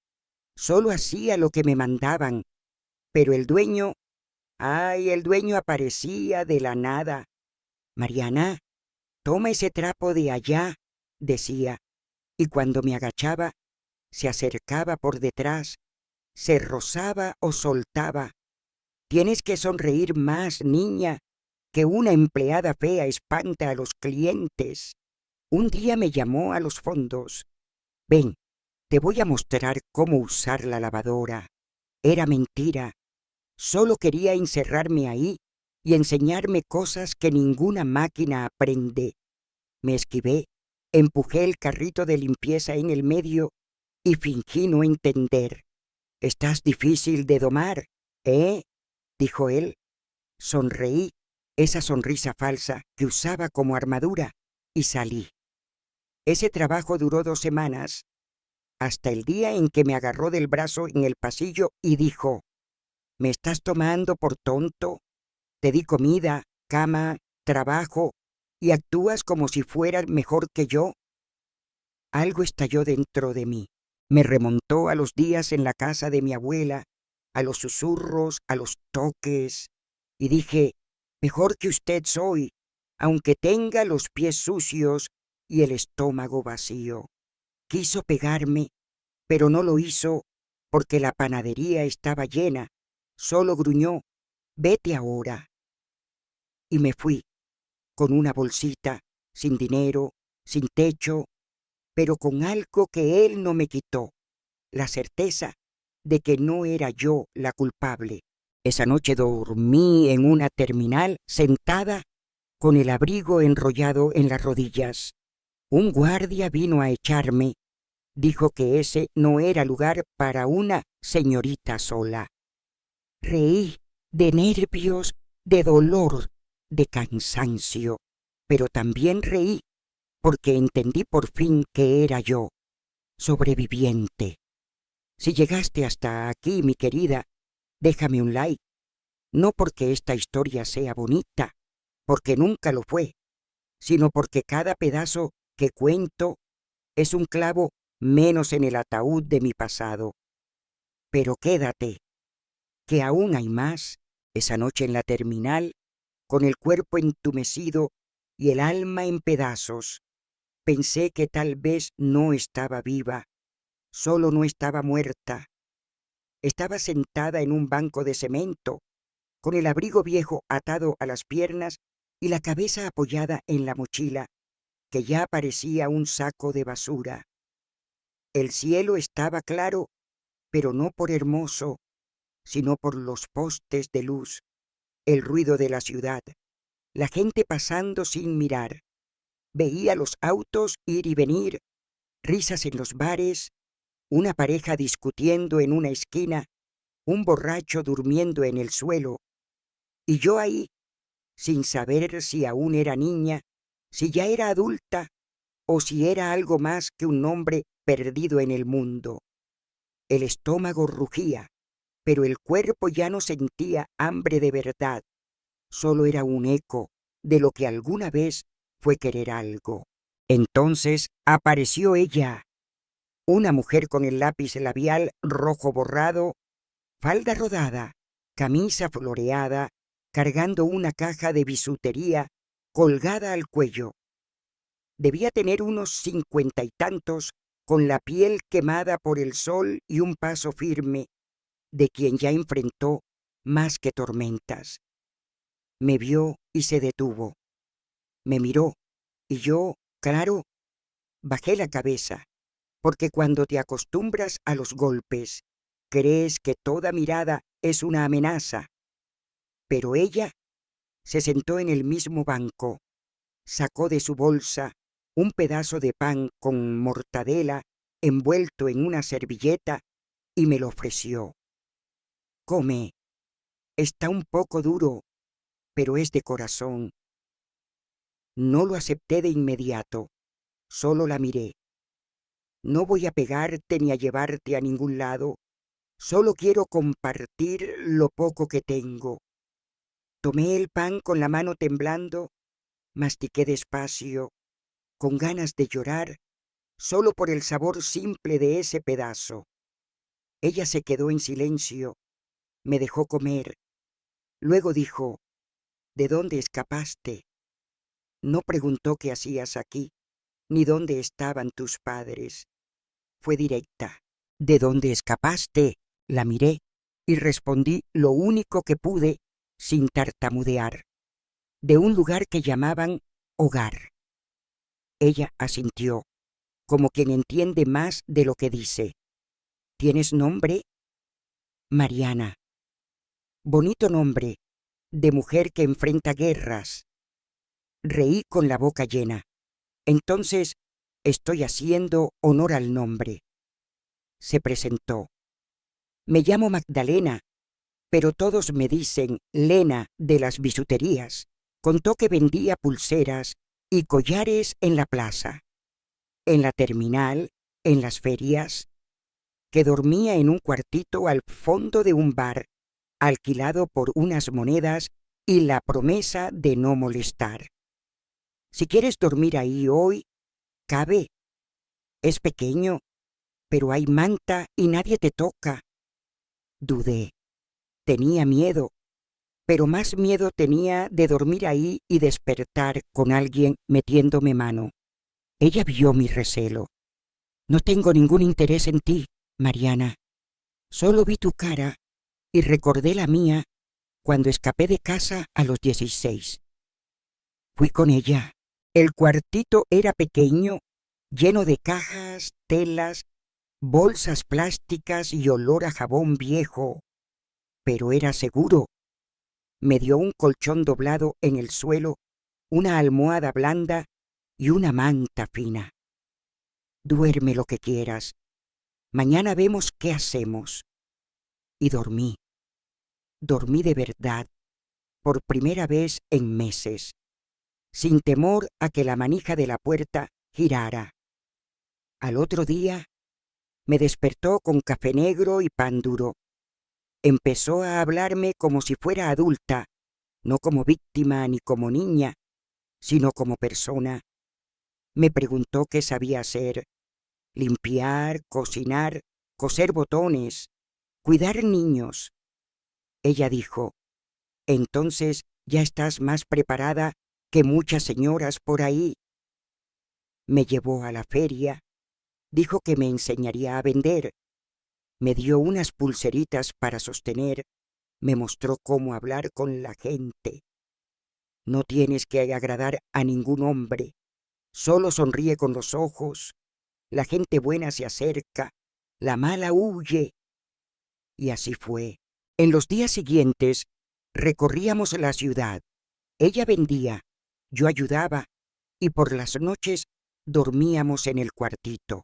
Solo hacía lo que me mandaban. Pero el dueño, el dueño aparecía de la nada. «Mariana, toma ese trapo de allá», decía, y cuando me agachaba, se acercaba por detrás, se rozaba o soltaba. Tienes que sonreír más, niña, que una empleada fea espanta a los clientes. Un día me llamó a los fondos. Ven, te voy a mostrar cómo usar la lavadora. Era mentira. Solo quería encerrarme ahí y enseñarme cosas que ninguna máquina aprende. Me esquivé, empujé el carrito de limpieza en el medio y fingí no entender. «Estás difícil de domar, ¿eh?», dijo él. Sonreí, esa sonrisa falsa que usaba como armadura, y salí. Ese trabajo duró 2 semanas, hasta el día en que me agarró del brazo en el pasillo y dijo: «¿Me estás tomando por tonto? Te di comida, cama, trabajo, y actúas como si fueras mejor que yo». Algo estalló dentro de mí. Me remontó a los días en la casa de mi abuela, a los susurros, a los toques, y dije: «Mejor que usted soy, aunque tenga los pies sucios y el estómago vacío». Quiso pegarme, pero no lo hizo porque la panadería estaba llena. Solo gruñó: «Vete ahora». Y me fui, con una bolsita, sin dinero, sin techo, pero con algo que él no me quitó: la certeza de que no era yo la culpable. Esa noche dormí en una terminal, sentada, con el abrigo enrollado en las rodillas. Un guardia vino a echarme. Dijo que ese no era lugar para una señorita sola. Reí de nervios, de dolor, de cansancio, pero también reí porque entendí por fin que era yo, sobreviviente. Si llegaste hasta aquí, mi querida, déjame un like. No porque esta historia sea bonita, porque nunca lo fue, sino porque cada pedazo que cuento es un clavo menos en el ataúd de mi pasado. Pero quédate, que aún hay más. Esa noche en la terminal, con el cuerpo entumecido y el alma en pedazos, pensé que tal vez no estaba viva, solo no estaba muerta. Estaba sentada en un banco de cemento, con el abrigo viejo atado a las piernas y la cabeza apoyada en la mochila, que ya parecía un saco de basura. El cielo estaba claro, pero no por hermoso, sino por los postes de luz, el ruido de la ciudad, la gente pasando sin mirar. Veía los autos ir y venir, risas en los bares, una pareja discutiendo en una esquina, un borracho durmiendo en el suelo, y yo ahí, sin saber si aún era niña, si ya era adulta, o si era algo más que un hombre perdido en el mundo. El estómago rugía, pero el cuerpo ya no sentía hambre de verdad. Solo era un eco de lo que alguna vez fue querer algo. Entonces apareció ella, una mujer con el lápiz labial rojo borrado, falda rodada, camisa floreada, cargando una caja de bisutería colgada al cuello. Debía tener unos 50 y tantos, con la piel quemada por el sol y un paso firme, de quien ya enfrentó más que tormentas. Me vio y se detuvo. Me miró, y yo, claro, bajé la cabeza, porque cuando te acostumbras a los golpes, crees que toda mirada es una amenaza. Pero ella se sentó en el mismo banco, sacó de su bolsa un pedazo de pan con mortadela envuelto en una servilleta y me lo ofreció. «Come, está un poco duro, pero es de corazón». No lo acepté de inmediato, solo la miré. «No voy a pegarte ni a llevarte a ningún lado, solo quiero compartir lo poco que tengo». Tomé el pan con la mano temblando, mastiqué despacio, con ganas de llorar, solo por el sabor simple de ese pedazo. Ella se quedó en silencio, me dejó comer. Luego dijo: «¿De dónde escapaste?». No preguntó qué hacías aquí, ni dónde estaban tus padres. fue directa. ¿De dónde escapaste? La miré y respondí lo único que pude sin tartamudear. De un lugar que llamaban hogar. Ella asintió, como quien entiende más de lo que dice. ¿Tienes nombre? Mariana. Bonito nombre, de mujer que enfrenta guerras. Reí con la boca llena. Entonces, estoy haciendo honor al nombre. Se presentó. Me llamo Magdalena, pero todos me dicen Lena de las bisuterías. Contó que vendía pulseras y collares en la plaza, en la terminal, en las ferias, que dormía en un cuartito al fondo de un bar, alquilado por unas monedas y la promesa de no molestar. Si quieres dormir ahí hoy, cabe. Es pequeño, pero hay manta y nadie te toca. Dudé. Tenía miedo, pero más miedo tenía de dormir ahí y despertar con alguien metiéndome mano. Ella vio mi recelo. No tengo ningún interés en ti, Mariana. Solo vi tu cara y recordé la mía cuando escapé de casa a los 16. Fui con ella. El cuartito era pequeño, lleno de cajas, telas, bolsas plásticas y olor a jabón viejo. Pero era seguro. Me dio un colchón doblado en el suelo, una almohada blanda y una manta fina. Duerme lo que quieras. Mañana vemos qué hacemos. Y dormí. Dormí de verdad, por primera vez en meses, sin temor a que la manija de la puerta girara. Al otro día, me despertó con café negro y pan duro. Empezó a hablarme como si fuera adulta, no como víctima ni como niña, sino como persona. Me preguntó qué sabía hacer: limpiar, cocinar, coser botones, cuidar niños. Ella dijo: entonces ya estás más preparada que muchas señoras por ahí. Me llevó a la feria, dijo que me enseñaría a vender, me dio unas pulseritas para sostener, me mostró cómo hablar con la gente. No tienes que agradar a ningún hombre, solo sonríe con los ojos, la gente buena se acerca, la mala huye. Y así fue. En los días siguientes recorríamos la ciudad. Ella vendía, yo ayudaba, y por las noches dormíamos en el cuartito.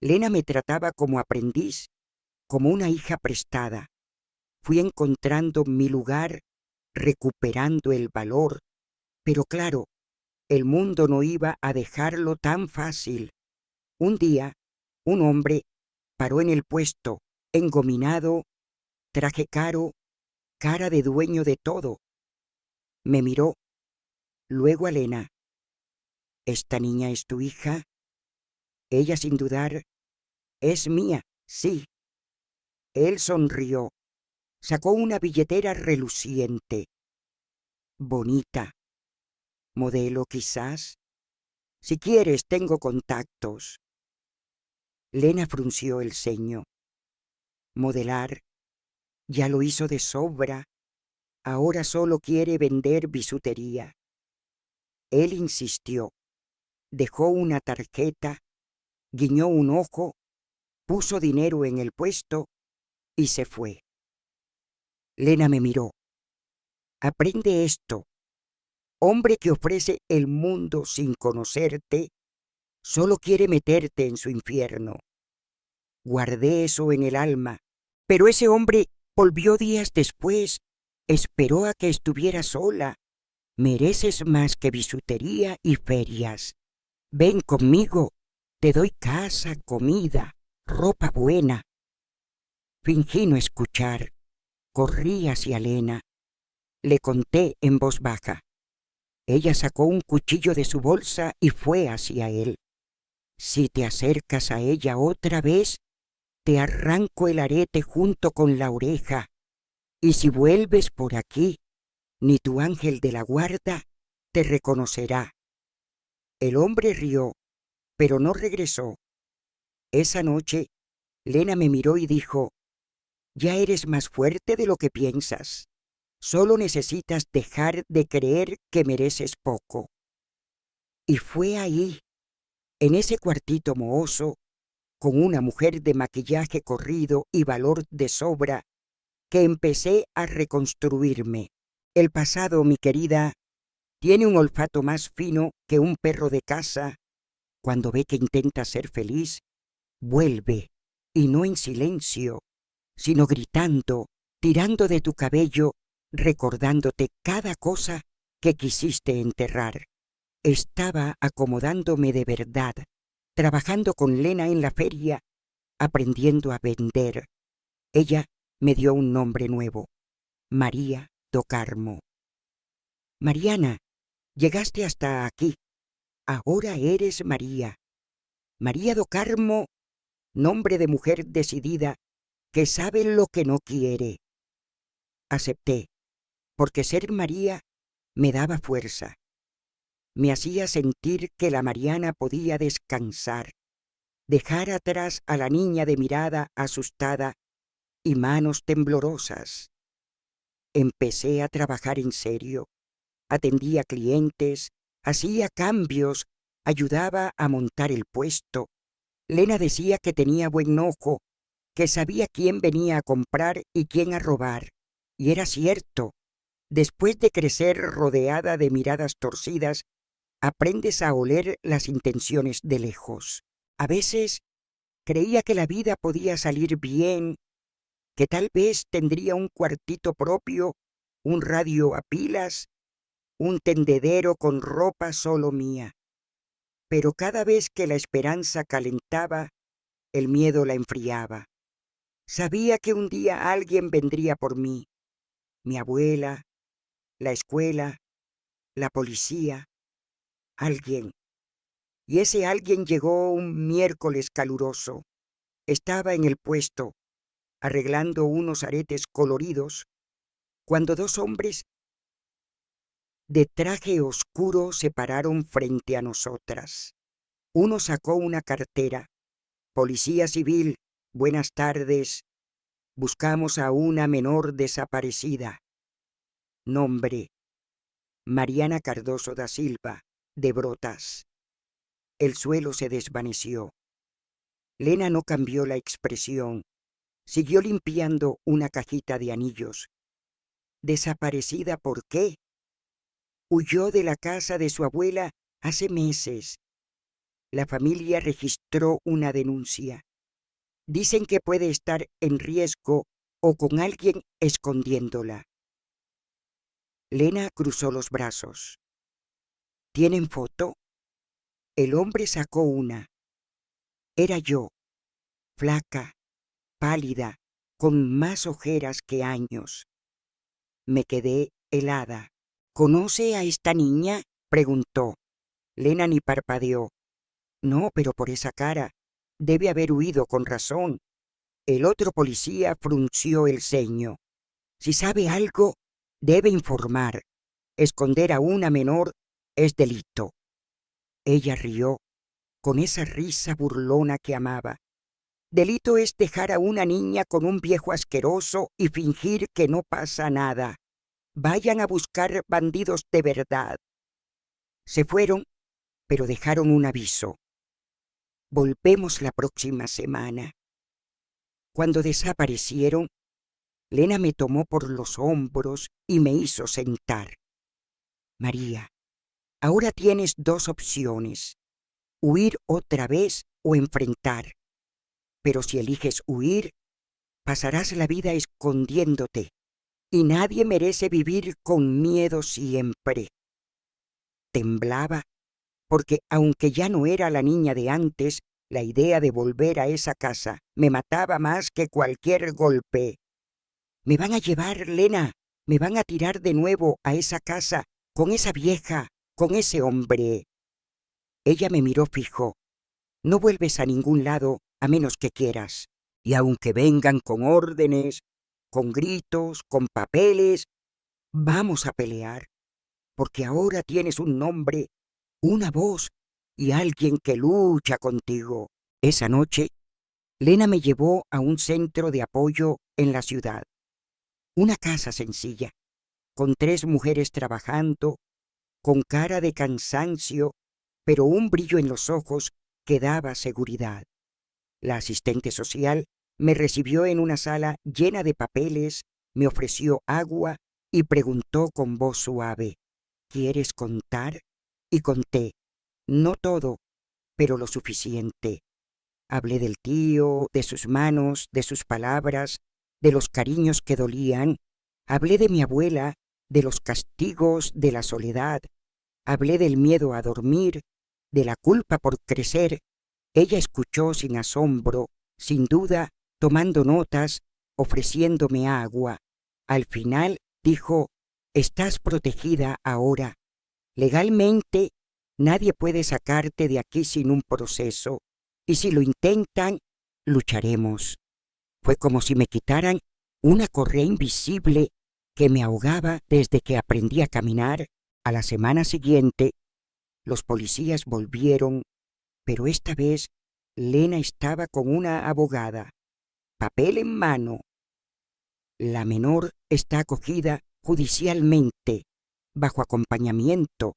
Lena me trataba como aprendiz, como una hija prestada. Fui encontrando mi lugar, recuperando el valor, pero claro, el mundo no iba a dejarlo tan fácil. Un día, un hombre paró en el puesto, engominado, traje caro, cara de dueño de todo. Me miró, luego a Lena. ¿Esta niña es tu hija? Ella, sin dudar: es mía, sí. Él sonrió, sacó una billetera reluciente. Bonita. Modelo, quizás. Si quieres, tengo contactos. Lena frunció el ceño. Modelar. Ya lo hizo de sobra. Ahora solo quiere vender bisutería. Él insistió. Dejó una tarjeta, guiñó un ojo, puso dinero en el puesto y se fue. Lena me miró. Aprende esto. Hombre que ofrece el mundo sin conocerte, solo quiere meterte en su infierno. Guardé eso en el alma, pero ese hombre volvió días después, esperó a que estuviera sola. Mereces más que bisutería y ferias. Ven conmigo, te doy casa, comida, ropa buena. Fingí no escuchar, corrí hacia Lena. Le conté en voz baja. Ella sacó un cuchillo de su bolsa y fue hacia él. Si te acercas a ella otra vez, te arranco el arete junto con la oreja. Y si vuelves por aquí, ni tu ángel de la guarda te reconocerá. El hombre rió, pero no regresó. Esa noche, Lena me miró y dijo: «Ya eres más fuerte de lo que piensas. Solo necesitas dejar de creer que mereces poco». Y fue ahí, en ese cuartito mohoso, con una mujer de maquillaje corrido y valor de sobra, que empecé a reconstruirme. El pasado, mi querida, tiene un olfato más fino que un perro de casa. Cuando ve que intentas ser feliz, vuelve, y no en silencio, sino gritando, tirando de tu cabello, recordándote cada cosa que quisiste enterrar. Estaba acomodándome de verdad, trabajando con Lena en la feria, aprendiendo a vender. Ella me dio un nombre nuevo: María do Carmo. «Mariana, llegaste hasta aquí. Ahora eres María. María do Carmo, nombre de mujer decidida que sabe lo que no quiere». Acepté, porque ser María me daba fuerza. Me hacía sentir que la Mariana podía descansar, dejar atrás a la niña de mirada asustada y manos temblorosas. Empecé a trabajar en serio. Atendía clientes, hacía cambios, ayudaba a montar el puesto. Lena decía que tenía buen ojo, que sabía quién venía a comprar y quién a robar. Y era cierto. Después de crecer rodeada de miradas torcidas, aprendes a oler las intenciones de lejos. A veces creía que la vida podía salir bien, que tal vez tendría un cuartito propio, un radio a pilas, un tendedero con ropa solo mía. Pero cada vez que la esperanza calentaba, el miedo la enfriaba. Sabía que un día alguien vendría por mí: mi abuela, la escuela, la policía, alguien. Y ese alguien llegó un miércoles caluroso. Estaba en el puesto, arreglando unos aretes coloridos, cuando dos hombres de traje oscuro se pararon frente a nosotras. Uno sacó una cartera: «Policía Civil, buenas tardes. Buscamos a una menor desaparecida. Nombre: Mariana Cardoso da Silva, de Brotas». El suelo se desvaneció. Lena no cambió la expresión. Siguió limpiando una cajita de anillos. ¿Desaparecida por qué? Huyó de la casa de su abuela hace meses. La familia registró una denuncia. Dicen que puede estar en riesgo o con alguien escondiéndola. Lena cruzó los brazos. ¿Tienen foto? El hombre sacó una. Era yo, flaca, pálida, con más ojeras que años. Me quedé helada. ¿Conoce a esta niña?, preguntó. Lena ni parpadeó. No, pero por esa cara debe haber huido con razón. El otro policía frunció el ceño. Si sabe algo, debe informar. Esconder a una menor es delito. Ella rió, con esa risa burlona que amaba. Delito es dejar a una niña con un viejo asqueroso y fingir que no pasa nada. Vayan a buscar bandidos de verdad. Se fueron, pero dejaron un aviso: volvemos la próxima semana. Cuando desaparecieron, Lena me tomó por los hombros y me hizo sentar. María, ahora tienes dos opciones: huir otra vez o enfrentar. Pero si eliges huir, pasarás la vida escondiéndote, y nadie merece vivir con miedo siempre. Temblaba, porque aunque ya no era la niña de antes, la idea de volver a esa casa me mataba más que cualquier golpe. Me van a llevar, Lena, me van a tirar de nuevo a esa casa, con esa vieja, con ese hombre. Ella me miró fijo. No vuelves a ningún lado a menos que quieras. Y aunque vengan con órdenes, con gritos, con papeles, vamos a pelear, porque ahora tienes un nombre, una voz y alguien que lucha contigo. Esa noche Lena me llevó a un centro de apoyo en la ciudad. Una casa sencilla, con 3 mujeres trabajando, con cara de cansancio, pero un brillo en los ojos que daba seguridad. La asistente social me recibió en una sala llena de papeles, me ofreció agua y preguntó con voz suave: ¿quieres contar? Y conté, no todo, pero lo suficiente. Hablé del tío, de sus manos, de sus palabras, de los cariños que dolían. Hablé de mi abuela, de los castigos, de la soledad. Hablé del miedo a dormir, de la culpa por crecer. Ella escuchó sin asombro, sin duda, tomando notas, ofreciéndome agua. Al final dijo: estás protegida ahora. Legalmente, nadie puede sacarte de aquí sin un proceso, y si lo intentan, lucharemos. Fue como si me quitaran una correa invisible que me ahogaba desde que aprendí a caminar. A la semana siguiente, los policías volvieron, pero esta vez Lena estaba con una abogada, papel en mano. La menor está acogida judicialmente, bajo acompañamiento.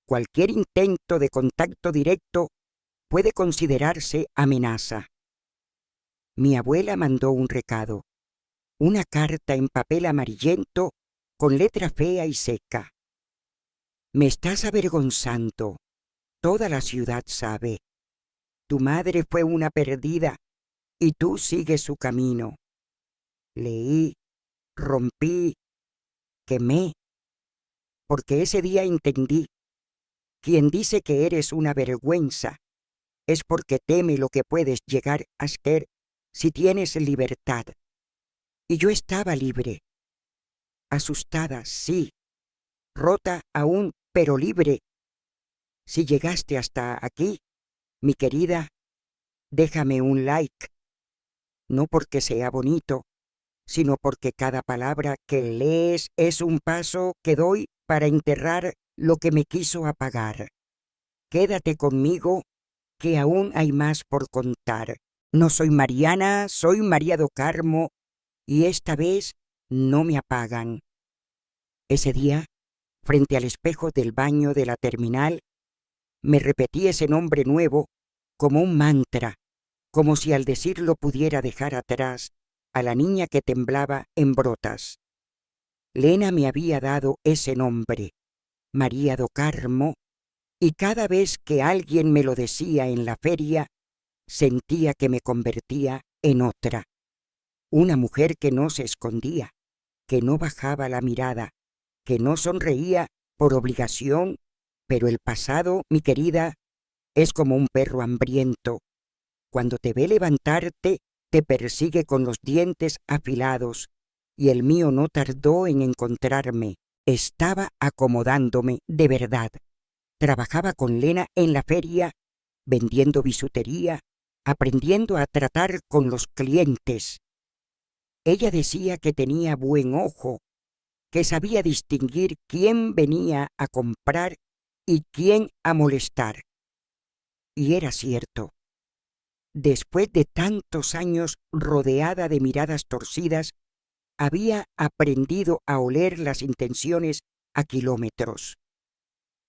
Cualquier intento de contacto directo puede considerarse amenaza. Mi abuela mandó un recado, una carta en papel amarillento con letra fea y seca. Me estás avergonzando. Toda la ciudad sabe. Tu madre fue una perdida y tú sigues su camino. Leí, rompí, quemé, porque ese día entendí: quien dice que eres una vergüenza es porque teme lo que puedes llegar a ser si tienes libertad. Y yo estaba libre, asustada, sí, rota aún, pero libre. Si llegaste hasta aquí, mi querida, déjame un like, no porque sea bonito, sino porque cada palabra que lees es un paso que doy para enterrar lo que me quiso apagar. Quédate conmigo, que aún hay más por contar. No soy Mariana, soy María do Carmo, y esta vez no me apagan. Ese día, frente al espejo del baño de la terminal, me repetí ese nombre nuevo como un mantra, como si al decirlo pudiera dejar atrás a la niña que temblaba en brotas. Lena me había dado ese nombre, María do Carmo, y cada vez que alguien me lo decía en la feria, sentía que me convertía en otra, una mujer que no se escondía, que no bajaba la mirada, que no sonreía por obligación, pero el pasado, mi querida, es como un perro hambriento. Cuando te ve levantarte, te persigue con los dientes afilados, y el mío no tardó en encontrarme. Estaba acomodándome de verdad. Trabajaba con Lena en la feria, vendiendo bisutería, aprendiendo a tratar con los clientes. Ella decía que tenía buen ojo, que sabía distinguir quién venía a comprar y quién a molestar. Y era cierto. Después de tantos años rodeada de miradas torcidas, había aprendido a oler las intenciones a kilómetros.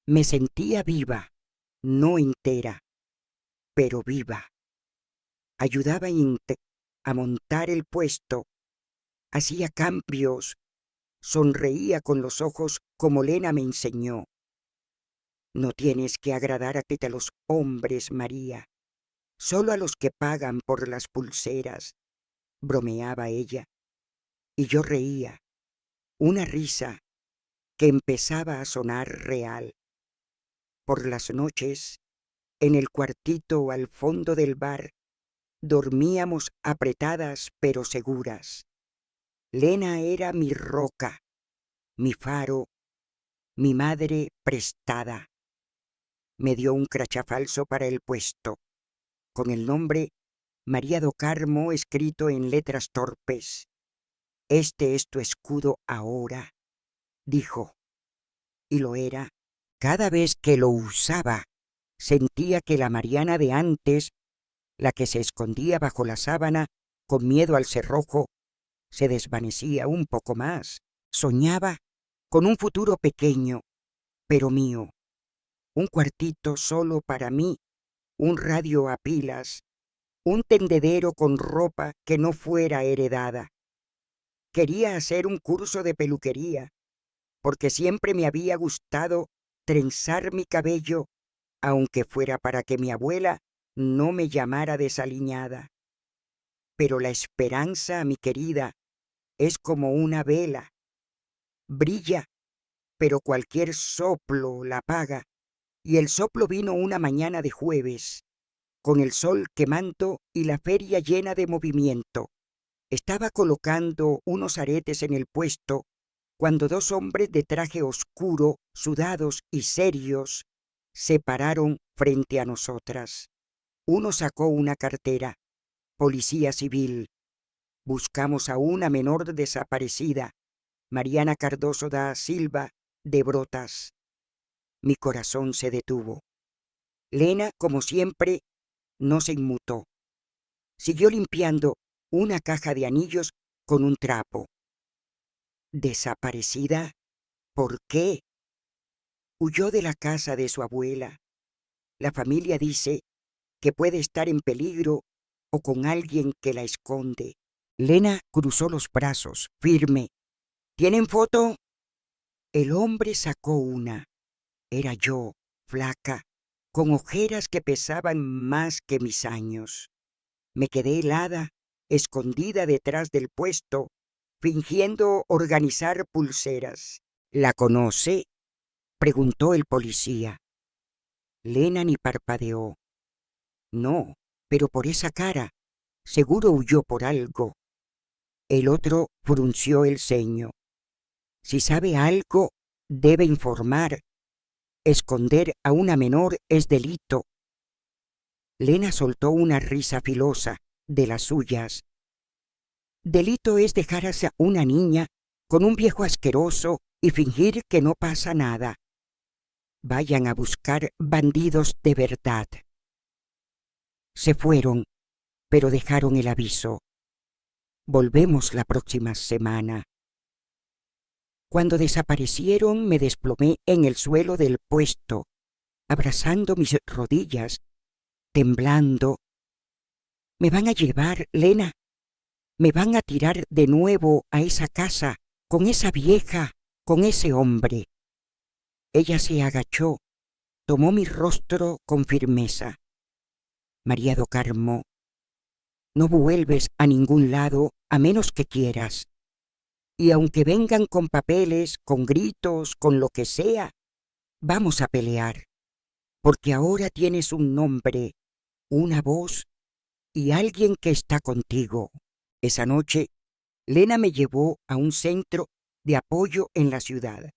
Me sentía viva, no entera, pero viva. Ayudaba a montar el puesto, hacía cambios, sonreía con los ojos como Lena me enseñó. No tienes que agradar a los hombres, María, solo a los que pagan por las pulseras, bromeaba ella. Y yo reía, una risa que empezaba a sonar real. Por las noches, en el cuartito al fondo del bar, dormíamos apretadas pero seguras. Lena era mi roca, mi faro, mi madre prestada. Me dio un crachá falso para el puesto, con el nombre María do Carmo escrito en letras torpes. Este es tu escudo ahora, dijo. Y lo era. Cada vez que lo usaba, sentía que la Mariana de antes La que se escondía bajo la sábana con miedo al cerrojo se desvanecía un poco más. Soñaba con un futuro pequeño, pero mío. Un cuartito solo para mí, un radio a pilas, un tendedero con ropa que no fuera heredada. Quería hacer un curso de peluquería, porque siempre me había gustado trenzar mi cabello, aunque fuera para que mi abuela no me llamara desaliñada. Pero la esperanza, mi querida, es como una vela. Brilla, pero cualquier soplo la apaga. Y el soplo vino una mañana de jueves, con el sol quemando y la feria llena de movimiento. Estaba colocando unos aretes en el puesto cuando dos hombres de traje oscuro, sudados y serios, se pararon frente a nosotras. Uno sacó una cartera. Policía civil. Buscamos a una menor desaparecida, Mariana Cardoso da Silva, de Brotas. Mi corazón se detuvo. Lena, como siempre, no se inmutó. Siguió limpiando una caja de anillos con un trapo. ¿Desaparecida? ¿Por qué? Huyó de la casa de su abuela. La familia dice que puede estar en peligro o con alguien que la esconde. Lena cruzó los brazos, firme. ¿Tienen foto? El hombre sacó una. Era yo, flaca, con ojeras que pesaban más que mis años. Me quedé helada, escondida detrás del puesto, fingiendo organizar pulseras. ¿La conoce?, preguntó el policía. Lena ni parpadeó. No, pero por esa cara, seguro huyó por algo. El otro frunció el ceño. Si sabe algo, debe informar. Esconder a una menor es delito. Lena soltó una risa filosa, de las suyas. Delito es dejar a una niña con un viejo asqueroso y fingir que no pasa nada. Vayan a buscar bandidos de verdad. Se fueron, pero dejaron el aviso. Volvemos la próxima semana. Cuando desaparecieron, me desplomé en el suelo del puesto, abrazando mis rodillas, temblando. Me van a llevar, Lena. Me van a tirar de nuevo a esa casa, con esa vieja, con ese hombre. Ella se agachó, tomó mi rostro con firmeza. María do Carmo, no vuelves a ningún lado a menos que quieras. Y aunque vengan con papeles, con gritos, con lo que sea, vamos a pelear. Porque ahora tienes un nombre, una voz y alguien que está contigo. Esa noche, Lena me llevó a un centro de apoyo en la ciudad.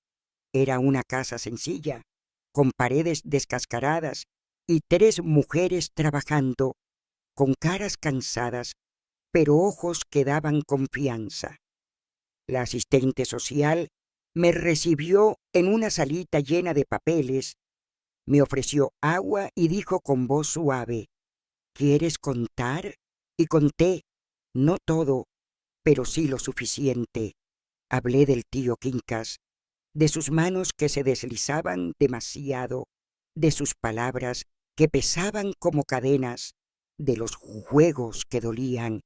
Era una casa sencilla, con paredes descascaradas y 3 mujeres trabajando, con caras cansadas, pero ojos que daban confianza. La asistente social me recibió en una salita llena de papeles, me ofreció agua y dijo con voz suave, ¿quieres contar? Y conté, no todo, pero sí lo suficiente. Hablé del tío Quincas, de sus manos que se deslizaban demasiado, de sus palabras que pesaban como cadenas, de los juegos que dolían.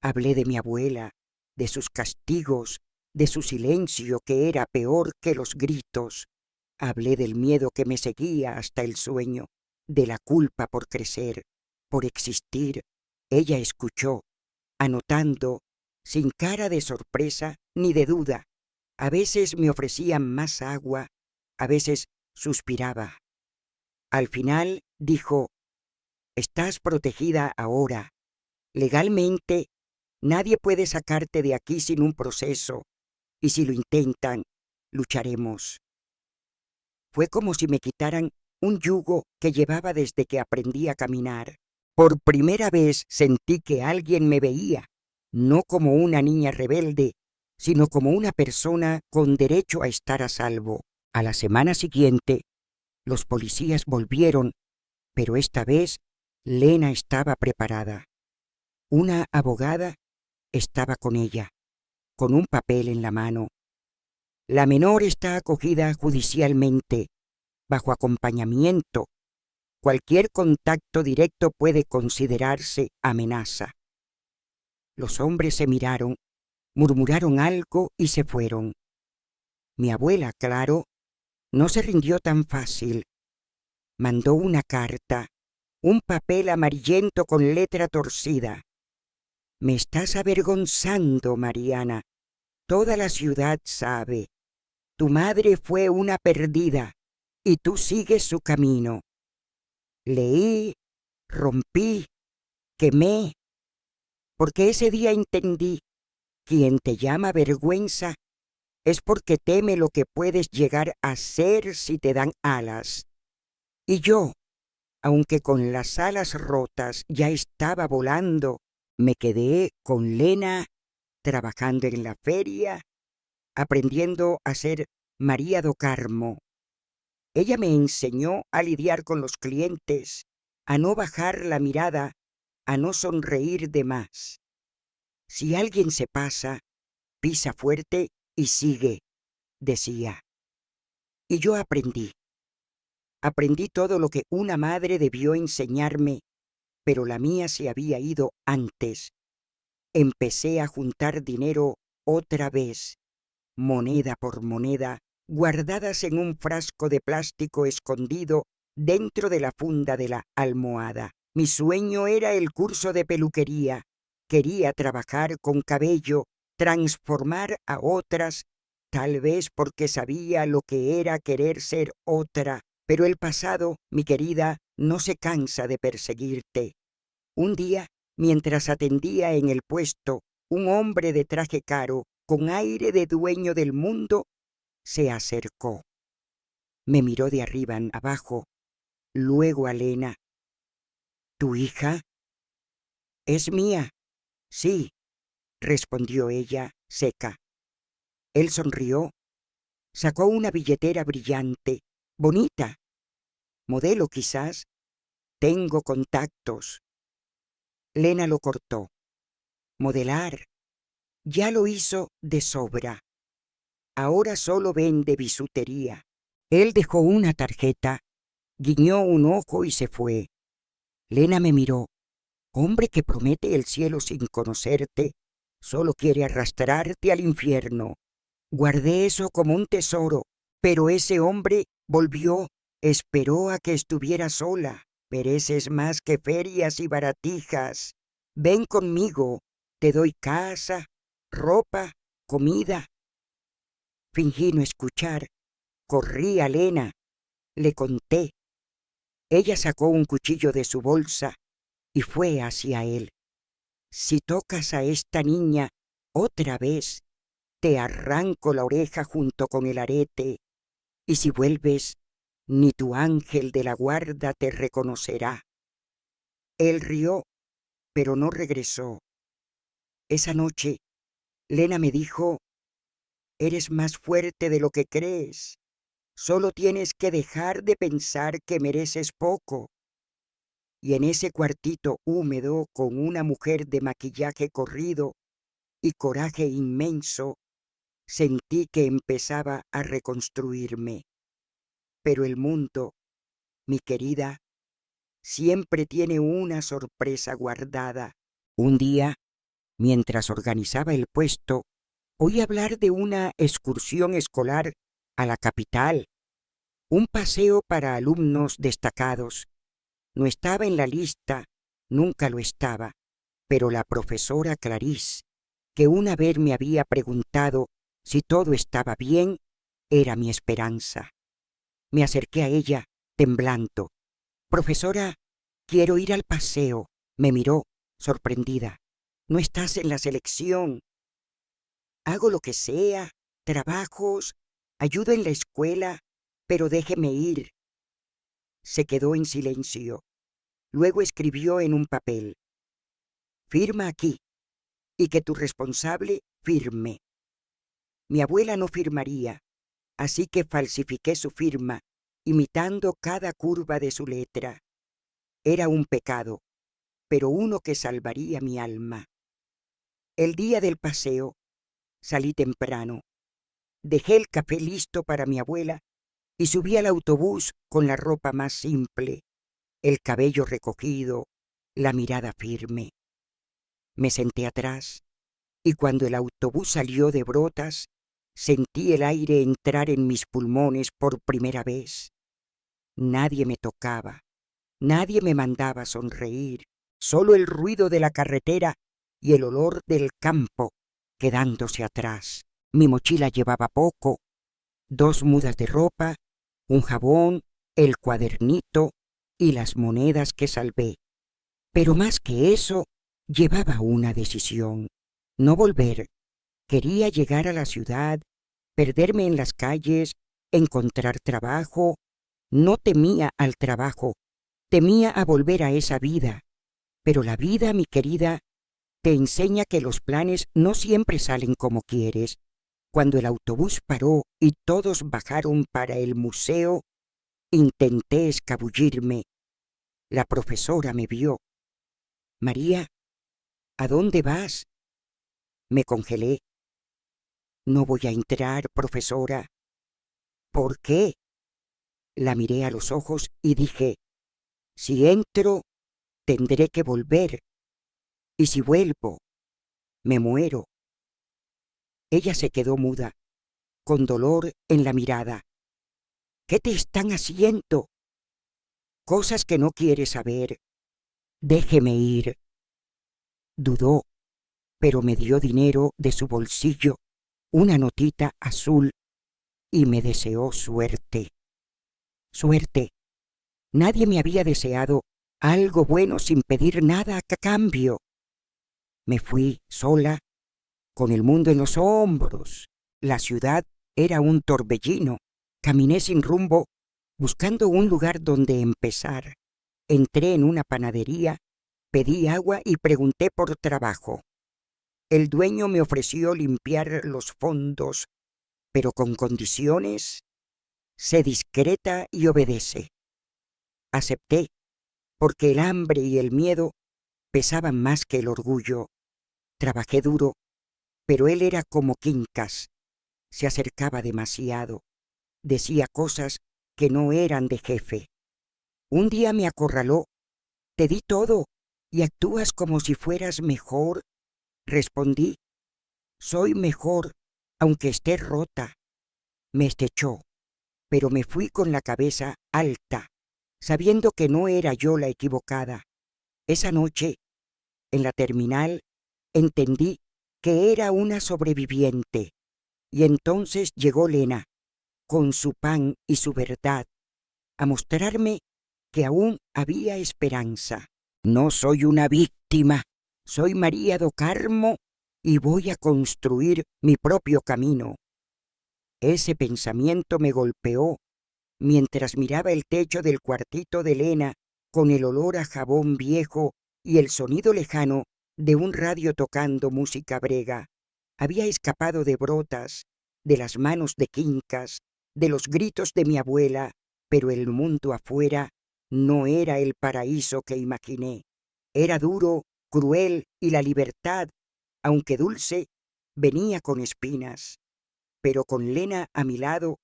Hablé de mi abuela, de sus castigos, de su silencio que era peor que los gritos. Hablé del miedo que me seguía hasta el sueño, de la culpa por crecer, por existir. Ella escuchó, anotando, sin cara de sorpresa ni de duda. A veces me ofrecía más agua, a veces suspiraba. Al final dijo, estás protegida ahora. Legalmente, nadie puede sacarte de aquí sin un proceso, y si lo intentan, lucharemos. Fue como si me quitaran un yugo que llevaba desde que aprendí a caminar. Por primera vez sentí que alguien me veía, no como una niña rebelde, sino como una persona con derecho a estar a salvo. A la semana siguiente, los policías volvieron, pero esta vez Lena estaba preparada. Una abogada estaba con ella, con un papel en la mano. La menor está acogida judicialmente, bajo acompañamiento. Cualquier contacto directo puede considerarse amenaza. Los hombres se miraron, murmuraron algo y se fueron. Mi abuela, claro, no se rindió tan fácil. Mandó una carta, un papel amarillento con letra torcida. Me estás avergonzando, Mariana. Toda la ciudad sabe. Tu madre fue una perdida y tú sigues su camino. Leí, rompí, quemé, porque ese día entendí, quien te llama vergüenza es porque teme lo que puedes llegar a ser si te dan alas. Y yo, aunque con las alas rotas ya estaba volando, me quedé con Lena trabajando en la feria, aprendiendo a ser María do Carmo. Ella me enseñó a lidiar con los clientes, a no bajar la mirada, a no sonreír de más. Si alguien se pasa, pisa fuerte y sigue, decía. Y yo aprendí. Aprendí todo lo que una madre debió enseñarme, pero la mía se había ido antes. Empecé a juntar dinero otra vez, moneda por moneda, guardadas en un frasco de plástico escondido dentro de la funda de la almohada. Mi sueño era el curso de peluquería. Quería trabajar con cabello, transformar a otras, tal vez porque sabía lo que era querer ser otra. Pero el pasado, mi querida, no se cansa de perseguirte. Un día, mientras atendía en el puesto, un hombre de traje caro, con aire de dueño del mundo, se acercó. Me miró de arriba en abajo, luego a Lena. ¿Tu hija? Es mía. Sí, respondió ella, seca. Él sonrió, sacó una billetera brillante, bonita. Modelo quizás. Tengo contactos. Lena lo cortó. Modelar. Ya lo hizo de sobra. Ahora solo vende bisutería. Él dejó una tarjeta, guiñó un ojo y se fue. Lena me miró. Hombre que promete el cielo sin conocerte, solo quiere arrastrarte al infierno. Guardé eso como un tesoro, pero ese hombre volvió, esperó a que estuviera sola. Mereces más que ferias y baratijas. Ven conmigo, te doy casa, ropa, comida. Fingí no escuchar. Corrí a Lena. Le conté. Ella sacó un cuchillo de su bolsa y fue hacia él. Si tocas a esta niña otra vez, te arranco la oreja junto con el arete, y si vuelves, ni tu ángel de la guarda te reconocerá. Él rió, pero no regresó. Esa noche, Lena me dijo, eres más fuerte de lo que crees. Solo tienes que dejar de pensar que mereces poco. Y en ese cuartito húmedo, con una mujer de maquillaje corrido y coraje inmenso, sentí que empezaba a reconstruirme. Pero el mundo, mi querida, siempre tiene una sorpresa guardada. Un día, mientras organizaba el puesto, oí hablar de una excursión escolar a la capital, un paseo para alumnos destacados. No estaba en la lista, nunca lo estaba, pero la profesora Clarice, que una vez me había preguntado si todo estaba bien, era mi esperanza. Me acerqué a ella, temblando. Profesora, quiero ir al paseo. Me miró, sorprendida. No estás en la selección. Hago lo que sea, trabajos, ayudo en la escuela, pero déjeme ir. Se quedó en silencio. Luego escribió en un papel. Firma aquí, y que tu responsable firme. Mi abuela no firmaría, así que falsifiqué su firma, imitando cada curva de su letra. Era un pecado, pero uno que salvaría mi alma. El día del paseo salí temprano. Dejé el café listo para mi abuela y subí al autobús con la ropa más simple, el cabello recogido, la mirada firme. Me senté atrás y cuando el autobús salió de Brotas, sentí el aire entrar en mis pulmones por primera vez. Nadie me tocaba, nadie me mandaba sonreír, solo el ruido de la carretera y el olor del campo quedándose atrás. Mi mochila llevaba poco, 2 mudas de ropa, un jabón, el cuadernito y las monedas que salvé. Pero más que eso, llevaba una decisión: no volver. Quería llegar a la ciudad, perderme en las calles, encontrar trabajo. No temía al trabajo, temía a volver a esa vida. Pero la vida, mi querida, te enseña que los planes no siempre salen como quieres. Cuando el autobús paró y todos bajaron para el museo, intenté escabullirme. La profesora me vio. «María, ¿a dónde vas?» Me congelé. «No voy a entrar, profesora». «¿Por qué?» La miré a los ojos y dije: «Si entro, tendré que volver. Y si vuelvo, me muero». Ella se quedó muda, con dolor en la mirada. «¿Qué te están haciendo?» «Cosas que no quieres saber. Déjeme ir». Dudó, pero me dio dinero de su bolsillo, una notita azul, y me deseó suerte. Suerte. Nadie me había deseado algo bueno sin pedir nada a cambio. Me fui sola, con el mundo en los hombros. La ciudad era un torbellino. Caminé sin rumbo, buscando un lugar donde empezar. Entré en una panadería, pedí agua y pregunté por trabajo. El dueño me ofreció limpiar los fondos, pero con condiciones. Sé discreta y obedece. Acepté, porque el hambre y el miedo pesaban más que el orgullo. Trabajé duro, pero él era como Quincas. Se acercaba demasiado. Decía cosas que no eran de jefe. Un día me acorraló. «Te di todo y actúas como si fueras mejor». Respondí: «Soy mejor, aunque esté rota». Me estrechó, pero me fui con la cabeza alta, sabiendo que no era yo la equivocada. Esa noche, en la terminal, entendí que era una sobreviviente. Y entonces llegó Lena, con su pan y su verdad, a mostrarme que aún había esperanza. No soy una víctima, soy María do Carmo y voy a construir mi propio camino. Ese pensamiento me golpeó mientras miraba el techo del cuartito de Lena con el olor a jabón viejo y el sonido lejano de un radio tocando música brega. Había escapado de Brotas, de las manos de Quincas, de los gritos de mi abuela, pero el mundo afuera no era el paraíso que imaginé. Era duro, cruel y la libertad, aunque dulce, venía con espinas. Pero con Lena a mi lado,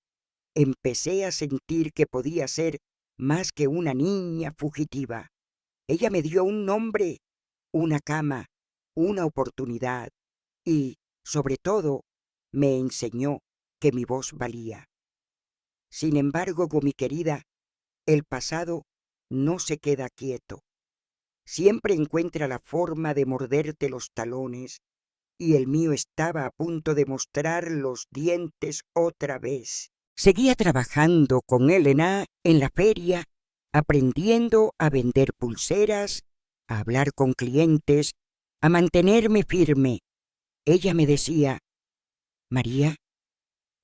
empecé a sentir que podía ser más que una niña fugitiva. Ella me dio un nombre, una cama, una oportunidad y, sobre todo, me enseñó que mi voz valía. Sin embargo, mi querida, el pasado no se queda quieto. Siempre encuentra la forma de morderte los talones, y el mío estaba a punto de mostrar los dientes otra vez. Seguía trabajando con Elena en la feria, aprendiendo a vender pulseras, a hablar con clientes, a mantenerme firme. Ella me decía: «María,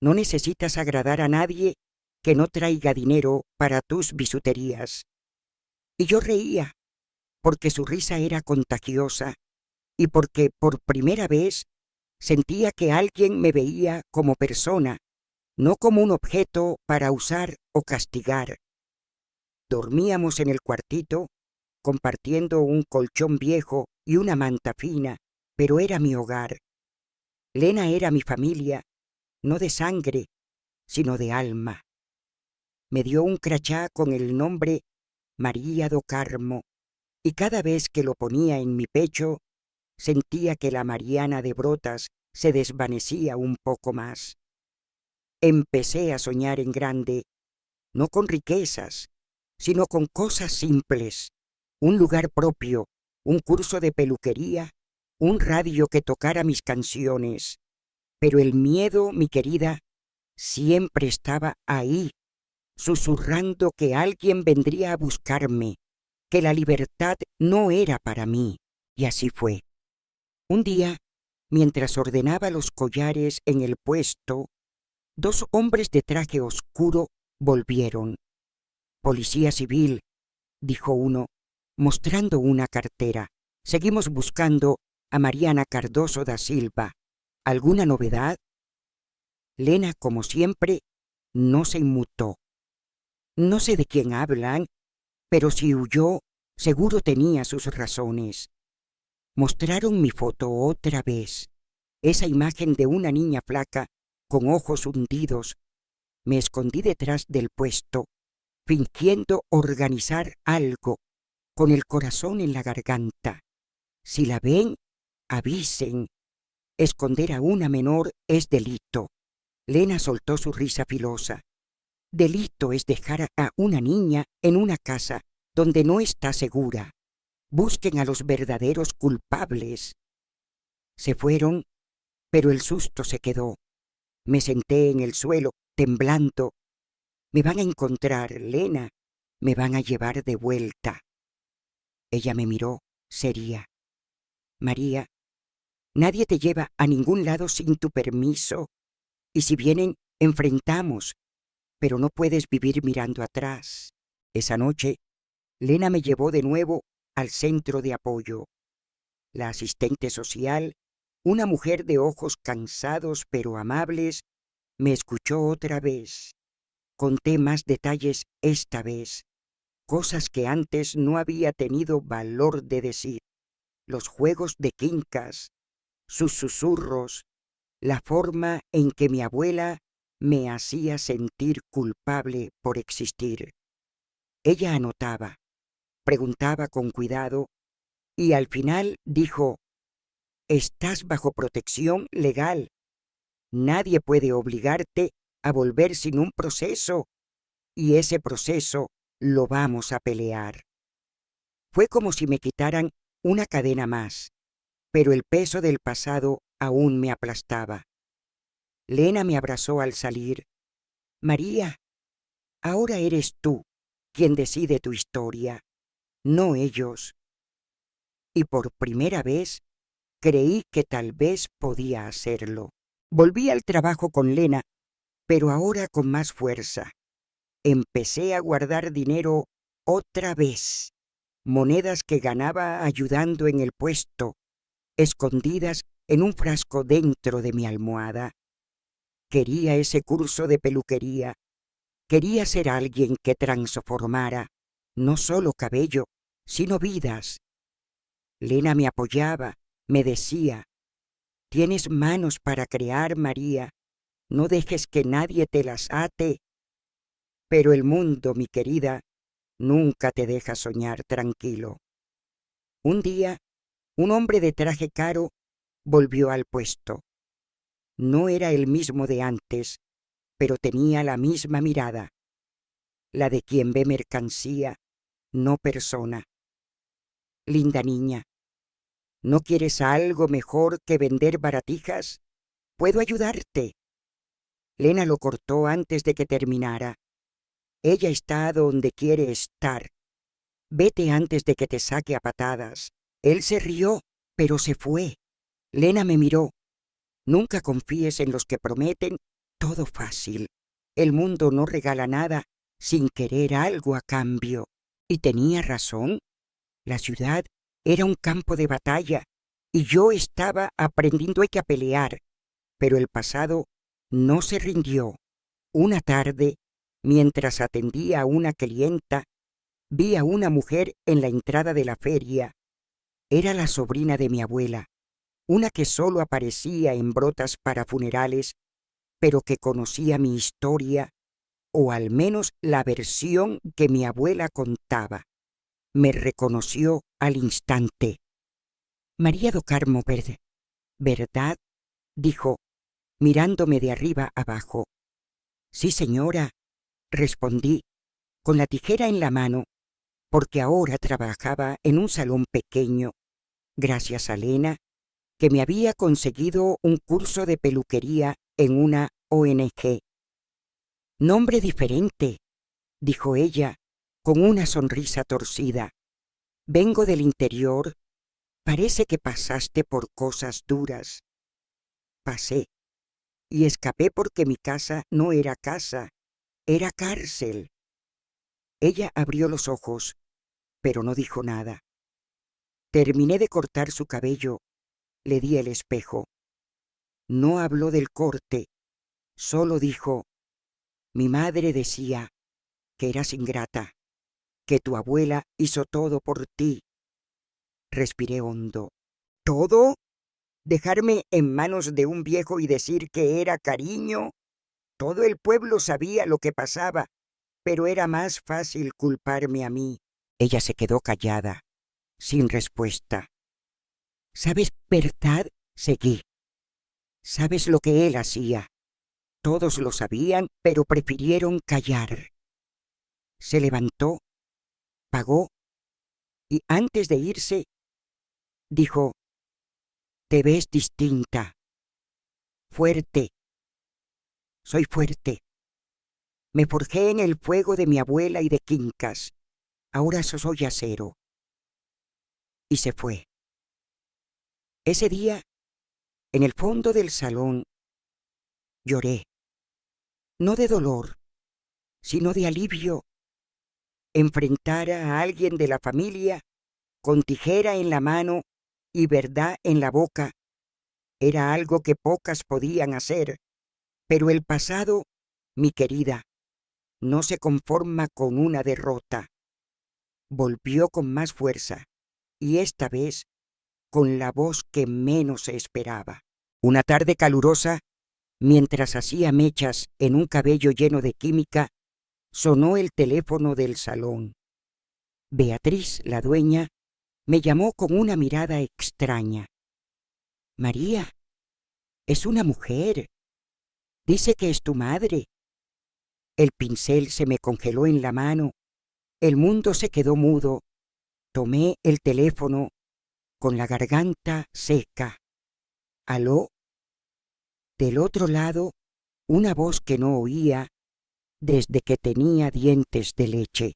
no necesitas agradar a nadie que no traiga dinero para tus bisuterías». Y yo reía, porque su risa era contagiosa y porque por primera vez sentía que alguien me veía como persona, no como un objeto para usar o castigar. Dormíamos en el cuartito compartiendo un colchón viejo y una manta fina, pero era mi hogar. Lena era mi familia, no de sangre, sino de alma. Me dio un crachá con el nombre María do Carmo, y cada vez que lo ponía en mi pecho, sentía que la Mariana de Brotas se desvanecía un poco más. Empecé a soñar en grande, no con riquezas, sino con cosas simples, un lugar propio, un curso de peluquería, un radio que tocara mis canciones. Pero el miedo, mi querida, siempre estaba ahí, susurrando que alguien vendría a buscarme, que la libertad no era para mí. Y así fue. Un día, mientras ordenaba los collares en el puesto, 2 hombres de traje oscuro volvieron. «Policía civil», dijo uno, mostrando una cartera. «Seguimos buscando a Mariana Cardoso da Silva. ¿Alguna novedad?» Lena, como siempre, no se inmutó. No sé de quién hablan, pero si huyó, seguro tenía sus razones. Mostraron mi foto otra vez, esa imagen de una niña flaca con ojos hundidos. Me escondí detrás del puesto, fingiendo organizar algo, con el corazón en la garganta. Si la ven, avisen. Esconder a una menor es delito. Lena soltó su risa filosa. Delito es dejar a una niña en una casa donde no está segura. Busquen a los verdaderos culpables. Se fueron, pero el susto se quedó. Me senté en el suelo, temblando. Me van a encontrar, Lena. Me van a llevar de vuelta. Ella me miró, seria. María, nadie te lleva a ningún lado sin tu permiso. Y si vienen, enfrentamos. Pero no puedes vivir mirando atrás. Esa noche, Lena me llevó de nuevo al centro de apoyo. La asistente social, una mujer de ojos cansados pero amables, me escuchó otra vez. Conté más detalles esta vez, cosas que antes no había tenido valor de decir. Los juegos de quincas, sus susurros, la forma en que mi abuela me hacía sentir culpable por existir. Ella anotaba, preguntaba con cuidado y al final dijo: «Estás bajo protección legal. Nadie puede obligarte a volver sin un proceso, y ese proceso lo vamos a pelear». Fue como si me quitaran una cadena más, pero el peso del pasado aún me aplastaba. Lena me abrazó al salir. «María, ahora eres tú quien decide tu historia, no ellos». Y por primera vez creí que tal vez podía hacerlo. Volví al trabajo con Lena, pero ahora con más fuerza. Empecé a guardar dinero otra vez, monedas que ganaba ayudando en el puesto, escondidas en un frasco dentro de mi almohada. Quería ese curso de peluquería. Quería ser alguien que transformara no solo cabello, sino vidas. Lena me apoyaba, me decía: «Tienes manos para crear, María. No dejes que nadie te las ate». Pero el mundo, mi querida, nunca te deja soñar tranquilo. Un día, un hombre de traje caro volvió al puesto. No era el mismo de antes, pero tenía la misma mirada, la de quien ve mercancía, no persona. «Linda niña, ¿no quieres algo mejor que vender baratijas? Puedo ayudarte». Lena lo cortó antes de que terminara. «Ella está donde quiere estar. Vete antes de que te saque a patadas». Él se rió, pero se fue. Lena me miró. «Nunca confíes en los que prometen todo fácil. El mundo no regala nada sin querer algo a cambio». Y tenía razón. La ciudad era un campo de batalla y yo estaba aprendiendo a pelear. Pero el pasado no se rindió. Una tarde, mientras atendía a una clienta, vi a una mujer en la entrada de la feria. Era la sobrina de mi abuela, una que solo aparecía en brotas para funerales, pero que conocía mi historia, o al menos la versión que mi abuela contaba. Me reconoció al instante. María do Carmo Verde, ¿verdad?, dijo, mirándome de arriba abajo. Sí, señora, respondí, con la tijera en la mano, porque ahora trabajaba en un salón pequeño, gracias a Lena, que me había conseguido un curso de peluquería en una ONG. Nombre diferente, dijo ella, con una sonrisa torcida. Vengo del interior. Parece que pasaste por cosas duras. Pasé, y escapé porque mi casa no era casa, era cárcel. Ella abrió los ojos, pero no dijo nada. Terminé de cortar su cabello, le di el espejo. No habló del corte, solo dijo, mi madre decía que eras ingrata, que tu abuela hizo todo por ti. Respiré hondo. ¿Todo? ¿Dejarme en manos de un viejo y decir que era cariño? Todo el pueblo sabía lo que pasaba, pero era más fácil culparme a mí. Ella se quedó callada, sin respuesta. ¿Sabes, verdad? Seguí. ¿Sabes lo que él hacía? Todos lo sabían, pero prefirieron callar. Se levantó, pagó, y antes de irse, dijo, te ves distinta, fuerte. Soy fuerte. Me forjé en el fuego de mi abuela y de Quincas. Ahora soy acero. Y se fue. Ese día, en el fondo del salón, lloré. No de dolor, sino de alivio. Enfrentar a alguien de la familia con tijera en la mano y verdad en la boca era algo que pocas podían hacer. Pero el pasado, mi querida, no se conforma con una derrota. Volvió con más fuerza, y esta vez con la voz que menos se esperaba. Una tarde calurosa, mientras hacía mechas en un cabello lleno de química, sonó el teléfono del salón. Beatriz, la dueña, me llamó con una mirada extraña. María, es una mujer. Dice que es tu madre. El pincel se me congeló en la mano. El mundo se quedó mudo. Tomé el teléfono con la garganta seca. ¿Aló? Del otro lado, una voz que no oía desde que tenía dientes de leche.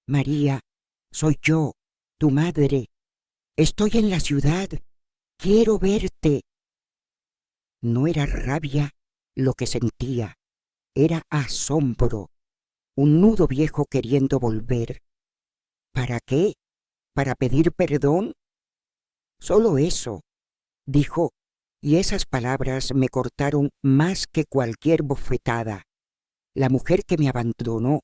María, soy yo, tu madre. Estoy en la ciudad. Quiero verte. No era rabia lo que sentía, era asombro, un nudo viejo queriendo volver. ¿Para qué? ¿Para pedir perdón? Solo eso, dijo, y esas palabras me cortaron más que cualquier bofetada. La mujer que me abandonó,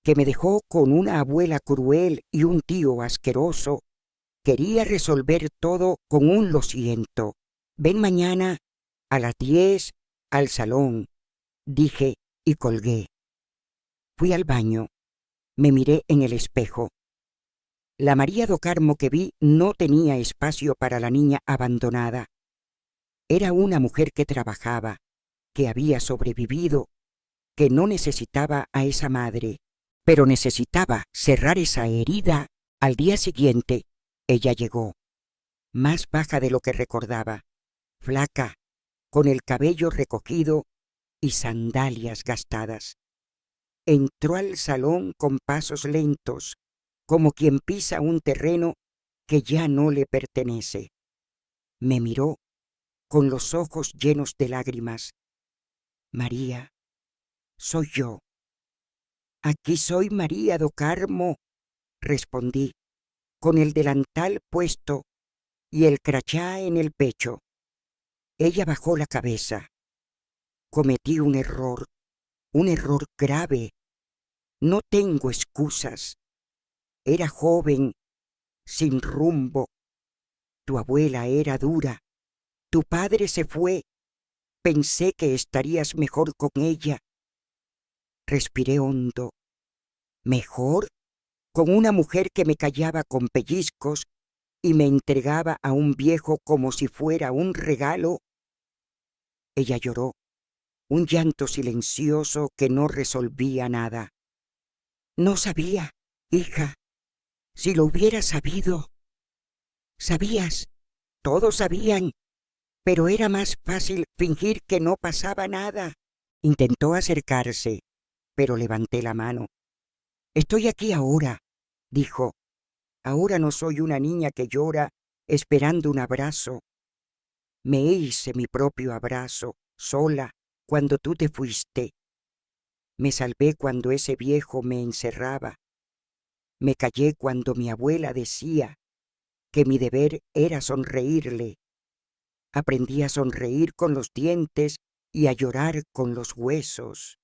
que me dejó con una abuela cruel y un tío asqueroso, quería resolver todo con un lo siento. Ven mañana a las 10 al salón, dije y colgué. Fui al baño, me miré en el espejo. La María do Carmo que vi no tenía espacio para la niña abandonada. Era una mujer que trabajaba, que había sobrevivido, que no necesitaba a esa madre, pero necesitaba cerrar esa herida. Al día siguiente, ella llegó, más baja de lo que recordaba, flaca, con el cabello recogido y sandalias gastadas. Entró al salón con pasos lentos, como quien pisa un terreno que ya no le pertenece. Me miró con los ojos llenos de lágrimas. María, soy yo. Aquí soy María do Carmo, respondí, con el delantal puesto y el crachá en el pecho. Ella bajó la cabeza. Cometí un error grave. No tengo excusas. era joven, sin rumbo. Tu abuela era dura. Tu padre se fue. Pensé que estarías mejor con ella. Respiré hondo. ¿Mejor? Con una mujer que me callaba con pellizcos y me entregaba a un viejo como si fuera un regalo. Ella lloró, un llanto silencioso que no resolvía nada. No sabía, hija. Si lo hubiera sabido. Sabías, todos sabían, pero era más fácil fingir que no pasaba nada. Intentó acercarse, pero levanté la mano. Estoy aquí ahora, dijo. Ahora no soy una niña que llora esperando un abrazo. Me hice mi propio abrazo, sola, cuando tú te fuiste. Me salvé cuando ese viejo me encerraba. Me callé cuando mi abuela decía que mi deber era sonreírle. Aprendí a sonreír con los dientes y a llorar con los huesos.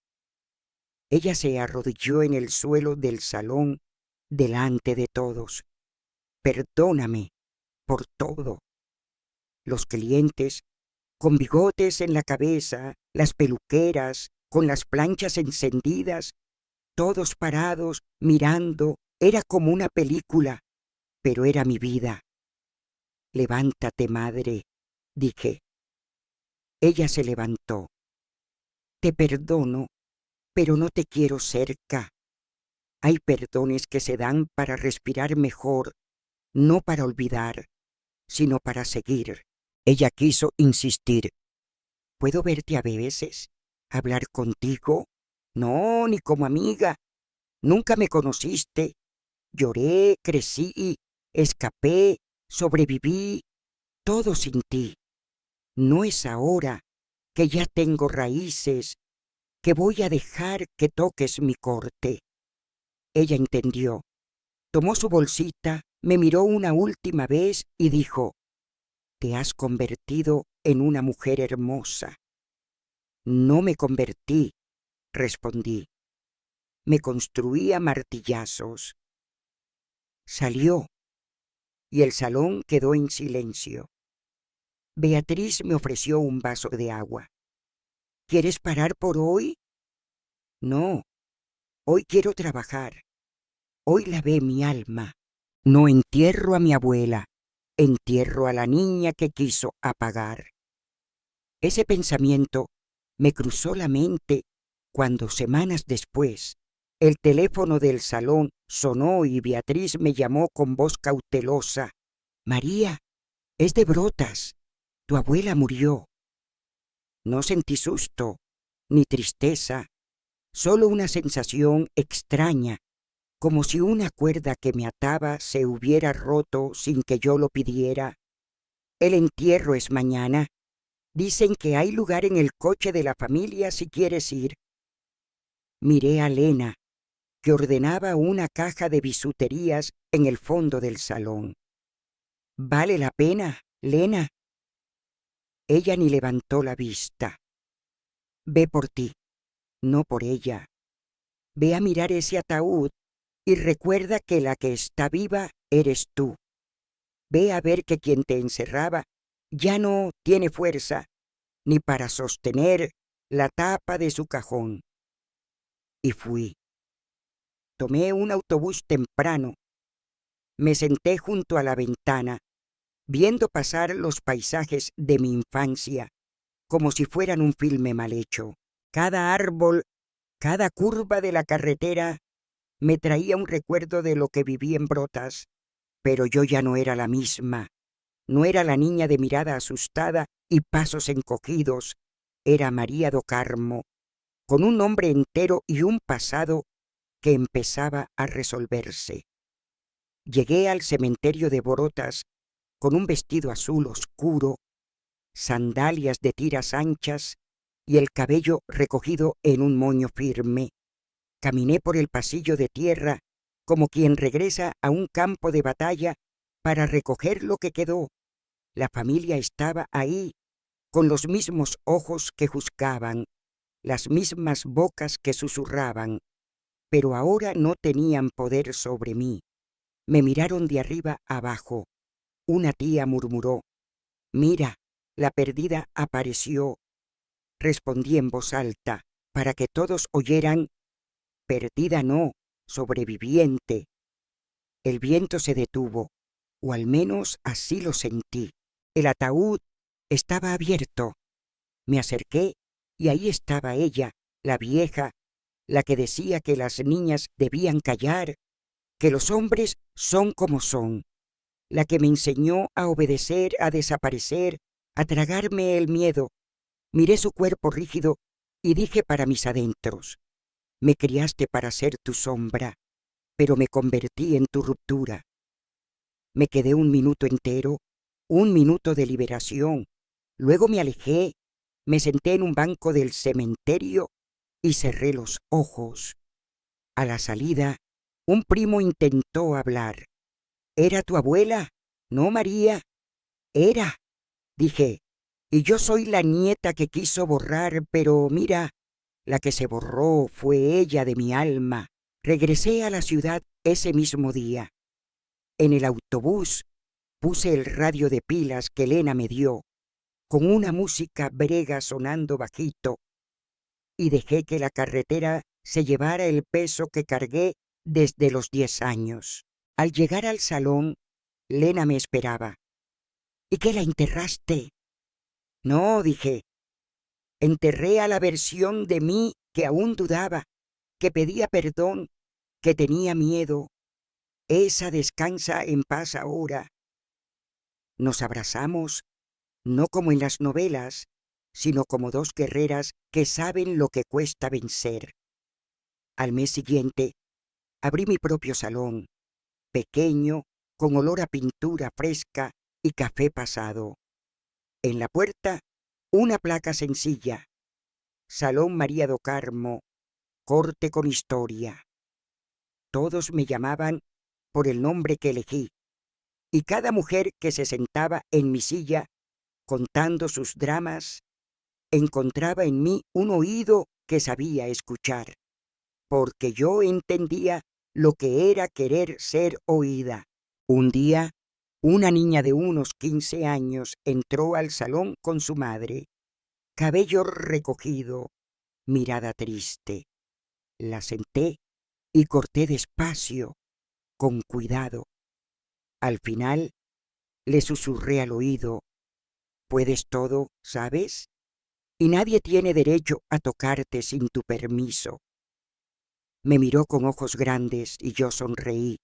Ella se arrodilló en el suelo del salón delante de todos. Perdóname por todo. Los clientes, con bigotes en la cabeza, las peluqueras, con las planchas encendidas, todos parados, mirando, era como una película, pero era mi vida. Levántate, madre, dije. Ella se levantó. Te perdono, pero no te quiero cerca. Hay perdones que se dan para respirar mejor, no para olvidar, sino para seguir. Ella quiso insistir. ¿Puedo verte a veces? ¿Hablar contigo? No, ni como amiga. Nunca me conociste. Lloré, crecí, escapé, sobreviví, todo sin ti. No es ahora que ya tengo raíces, que voy a dejar que toques mi corte. Ella entendió. Tomó su bolsita, me miró una última vez y dijo, te has convertido en una mujer hermosa. No me convertí, respondí. Me construí a martillazos. Salió y el salón quedó en silencio. Beatriz me ofreció un vaso de agua. ¿Quieres parar por hoy? No, hoy quiero trabajar. Hoy lavé mi alma. No entierro a mi abuela, entierro a la niña que quiso apagar. Ese pensamiento me cruzó la mente cuando semanas después el teléfono del salón sonó y Beatriz me llamó con voz cautelosa. María, es de Brotas. Tu abuela murió. No sentí susto, ni tristeza, solo una sensación extraña, como si una cuerda que me ataba se hubiera roto sin que yo lo pidiera. El entierro es mañana. Dicen que hay lugar en el coche de la familia si quieres ir. Miré a Lena, que ordenaba una caja de bisuterías en el fondo del salón. ¿Vale la pena, Lena? Ella ni levantó la vista. Ve por ti, no por ella. Ve a mirar ese ataúd y recuerda que la que está viva eres tú. Ve a ver que quien te encerraba ya no tiene fuerza ni para sostener la tapa de su cajón. Y fui. Tomé un autobús temprano. Me senté junto a la ventana, viendo pasar los paisajes de mi infancia, como si fueran un filme mal hecho. Cada árbol, cada curva de la carretera me traía un recuerdo de lo que viví en Brotas, pero yo ya no era la misma. No era la niña de mirada asustada y pasos encogidos. Era María do Carmo, con un nombre entero y un pasado que empezaba a resolverse. Llegué al cementerio de Brotas con un vestido azul oscuro, sandalias de tiras anchas y el cabello recogido en un moño firme. Caminé por el pasillo de tierra como quien regresa a un campo de batalla para recoger lo que quedó. La familia estaba ahí, con los mismos ojos que juzgaban, las mismas bocas que susurraban, pero ahora no tenían poder sobre mí. Me miraron de arriba abajo. Una tía murmuró: «Mira, la perdida apareció». Respondí en voz alta, para que todos oyeran: «Perdida no, sobreviviente». El viento se detuvo, o al menos así lo sentí. El ataúd estaba abierto. Me acerqué y ahí estaba ella, la vieja, la que decía que las niñas debían callar, que los hombres son como son, la que me enseñó a obedecer, a desaparecer, a tragarme el miedo. Miré su cuerpo rígido y dije para mis adentros: «Me criaste para ser tu sombra, pero me convertí en tu ruptura». Me quedé un minuto entero, un minuto de liberación. Luego me alejé, me senté en un banco del cementerio y cerré los ojos. A la salida, un primo intentó hablar. «¿Era tu abuela? No, María». «Era», dije, «y yo soy la nieta que quiso borrar, pero mira, la que se borró fue ella de mi alma». Regresé a la ciudad ese mismo día. En el autobús puse el radio de pilas que Elena me dio, con una música brega sonando bajito, y dejé que la carretera se llevara el peso que cargué desde los 10 años. Al llegar al salón, Lena me esperaba. «¿Y qué, la enterraste?» «No», dije, «enterré a la versión de mí que aún dudaba, que pedía perdón, que tenía miedo. Esa descansa en paz ahora». Nos abrazamos, no como en las novelas, sino como dos guerreras que saben lo que cuesta vencer. Al mes siguiente, abrí mi propio salón, pequeño, con olor a pintura fresca y café pasado. En la puerta, una placa sencilla: «Salón María do Carmo, corte con historia». Todos me llamaban por el nombre que elegí, y cada mujer que se sentaba en mi silla, contando sus dramas, encontraba en mí un oído que sabía escuchar, porque yo entendía lo que era querer ser oída. Un día, una niña de unos 15 años entró al salón con su madre, cabello recogido, mirada triste. La senté y corté despacio, con cuidado. Al final, le susurré al oído: «Puedes todo, ¿sabes? Y nadie tiene derecho a tocarte sin tu permiso». Me miró con ojos grandes y yo sonreí.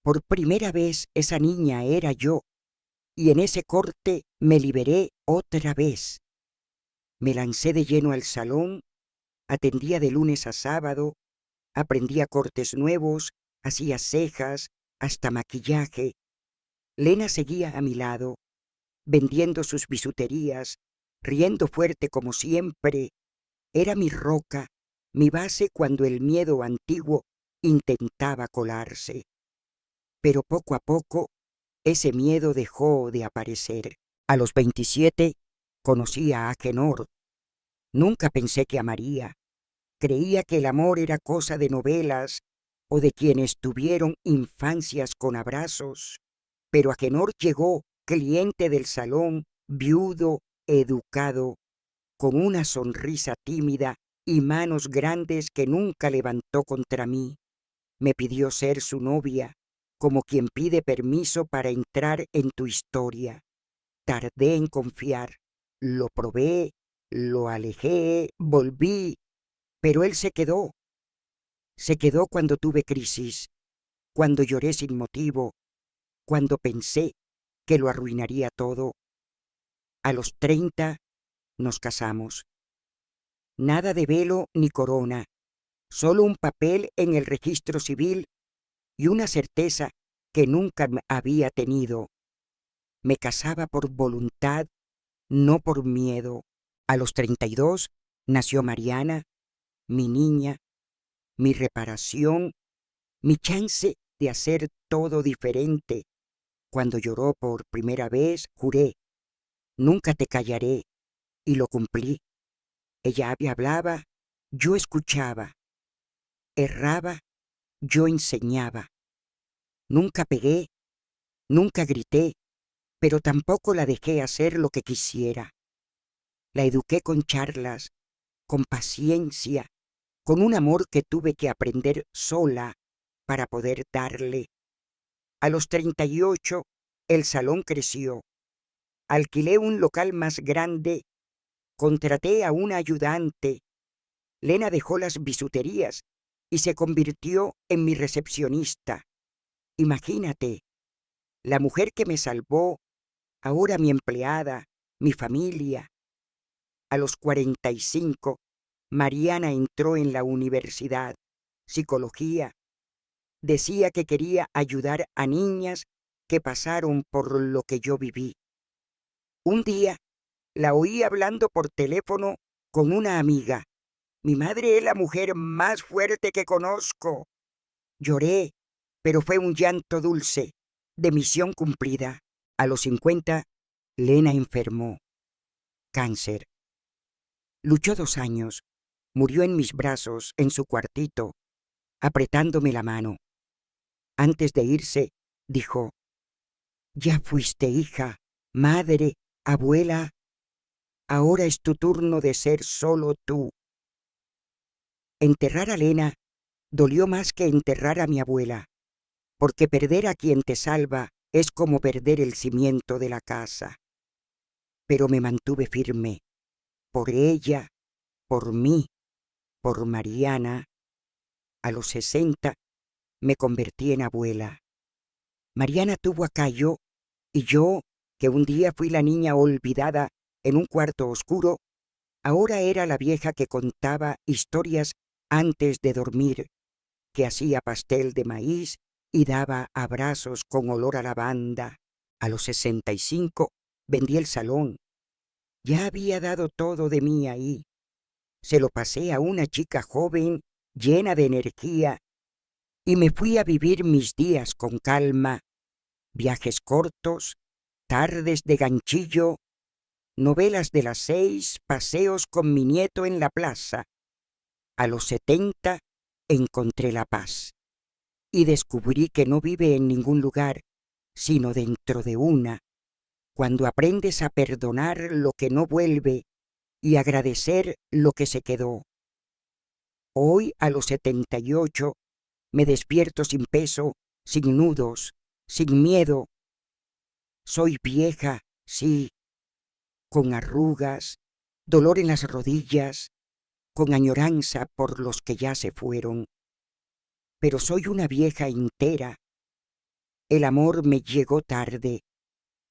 Por primera vez esa niña era yo, y en ese corte me liberé otra vez. Me lancé de lleno al salón, atendía de lunes a sábado, aprendía cortes nuevos, hacía cejas, hasta maquillaje. Lena seguía a mi lado, vendiendo sus bisuterías, riendo fuerte como siempre. Era mi roca, mi base cuando el miedo antiguo intentaba colarse. Pero poco a poco, ese miedo dejó de aparecer. A los 27 conocí a Agenor. Nunca pensé que amaría. Creía que el amor era cosa de novelas o de quienes tuvieron infancias con abrazos. Pero Agenor llegó, cliente del salón, viudo, educado, con una sonrisa tímida y manos grandes que nunca levantó contra mí. Me pidió ser su novia, como quien pide permiso para entrar en tu historia. Tardé en confiar, lo probé, lo alejé, volví, pero él se quedó. Se quedó cuando tuve crisis, cuando lloré sin motivo, cuando pensé que lo arruinaría todo. A los 30 nos casamos. Nada de velo ni corona, solo un papel en el registro civil y una certeza que nunca había tenido. Me casaba por voluntad, no por miedo. A los 32 nació Mariana, mi niña, mi reparación, mi chance de hacer todo diferente. Cuando lloró por primera vez, juré: «Nunca te callaré», y lo cumplí. Ella hablaba, yo escuchaba. Erraba, yo enseñaba. Nunca pegué, nunca grité, pero tampoco la dejé hacer lo que quisiera. La eduqué con charlas, con paciencia, con un amor que tuve que aprender sola para poder darle. A los 38, el salón creció. Alquilé un local más grande, contraté a una ayudante. Lena dejó las bisuterías y se convirtió en mi recepcionista. Imagínate, la mujer que me salvó, ahora mi empleada, mi familia. A los 45, Mariana entró en la universidad, psicología. Decía que quería ayudar a niñas que pasaron por lo que yo viví. Un día la oí hablando por teléfono con una amiga. Mi madre es la mujer más fuerte que conozco. Lloré, pero fue un llanto dulce, de misión cumplida. A los 50, Lena enfermó. Cáncer. Luchó 2 años. Murió en mis brazos, en su cuartito, apretándome la mano. Antes de irse, dijo: «Ya fuiste hija, madre, abuela. Ahora es tu turno de ser solo tú». Enterrar a Lena dolió más que enterrar a mi abuela, porque perder a quien te salva es como perder el cimiento de la casa. Pero me mantuve firme, por ella, por mí, por Mariana. A los 60 me convertí en abuela. Mariana tuvo a Cayo, y yo, que un día fui la niña olvidada en un cuarto oscuro, ahora era la vieja que contaba historias antes de dormir, que hacía pastel de maíz y daba abrazos con olor a lavanda. A los 65 vendí el salón. Ya había dado todo de mí ahí. Se lo pasé a una chica joven, llena de energía, y me fui a vivir mis días con calma, viajes cortos, tardes de ganchillo, novelas de las 6, paseos con mi nieto en la plaza. A los 70 encontré la paz y descubrí que no vive en ningún lugar, sino dentro de una, cuando aprendes a perdonar lo que no vuelve y agradecer lo que se quedó. Hoy, a los 78, me despierto sin peso, sin nudos, sin miedo. Soy vieja, sí, con arrugas, dolor en las rodillas, con añoranza por los que ya se fueron. Pero soy una vieja entera. El amor me llegó tarde,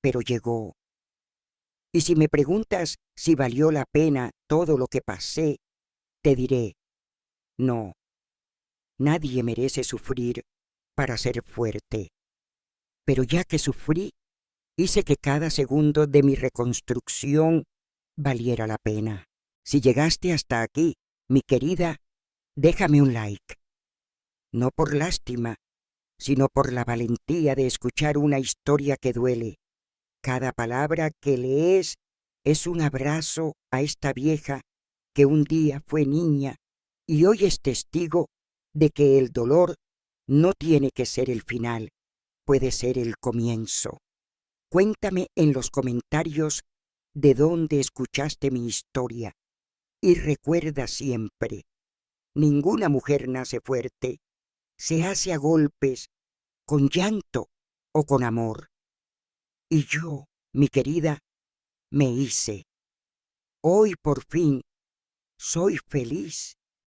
pero llegó. Y si me preguntas si valió la pena todo lo que pasé, te diré: no, nadie merece sufrir para ser fuerte. Pero ya que sufrí, hice que cada segundo de mi reconstrucción valiera la pena. Si llegaste hasta aquí, mi querida, déjame un like. No por lástima, sino por la valentía de escuchar una historia que duele. Cada palabra que lees es un abrazo a esta vieja que un día fue niña y hoy es testigo de que el dolor no tiene que ser el final, puede ser el comienzo. Cuéntame en los comentarios de dónde escuchaste mi historia y recuerda siempre, ninguna mujer nace fuerte, se hace a golpes, con llanto o con amor. Y yo, mi querida, me hice. Hoy por fin soy feliz.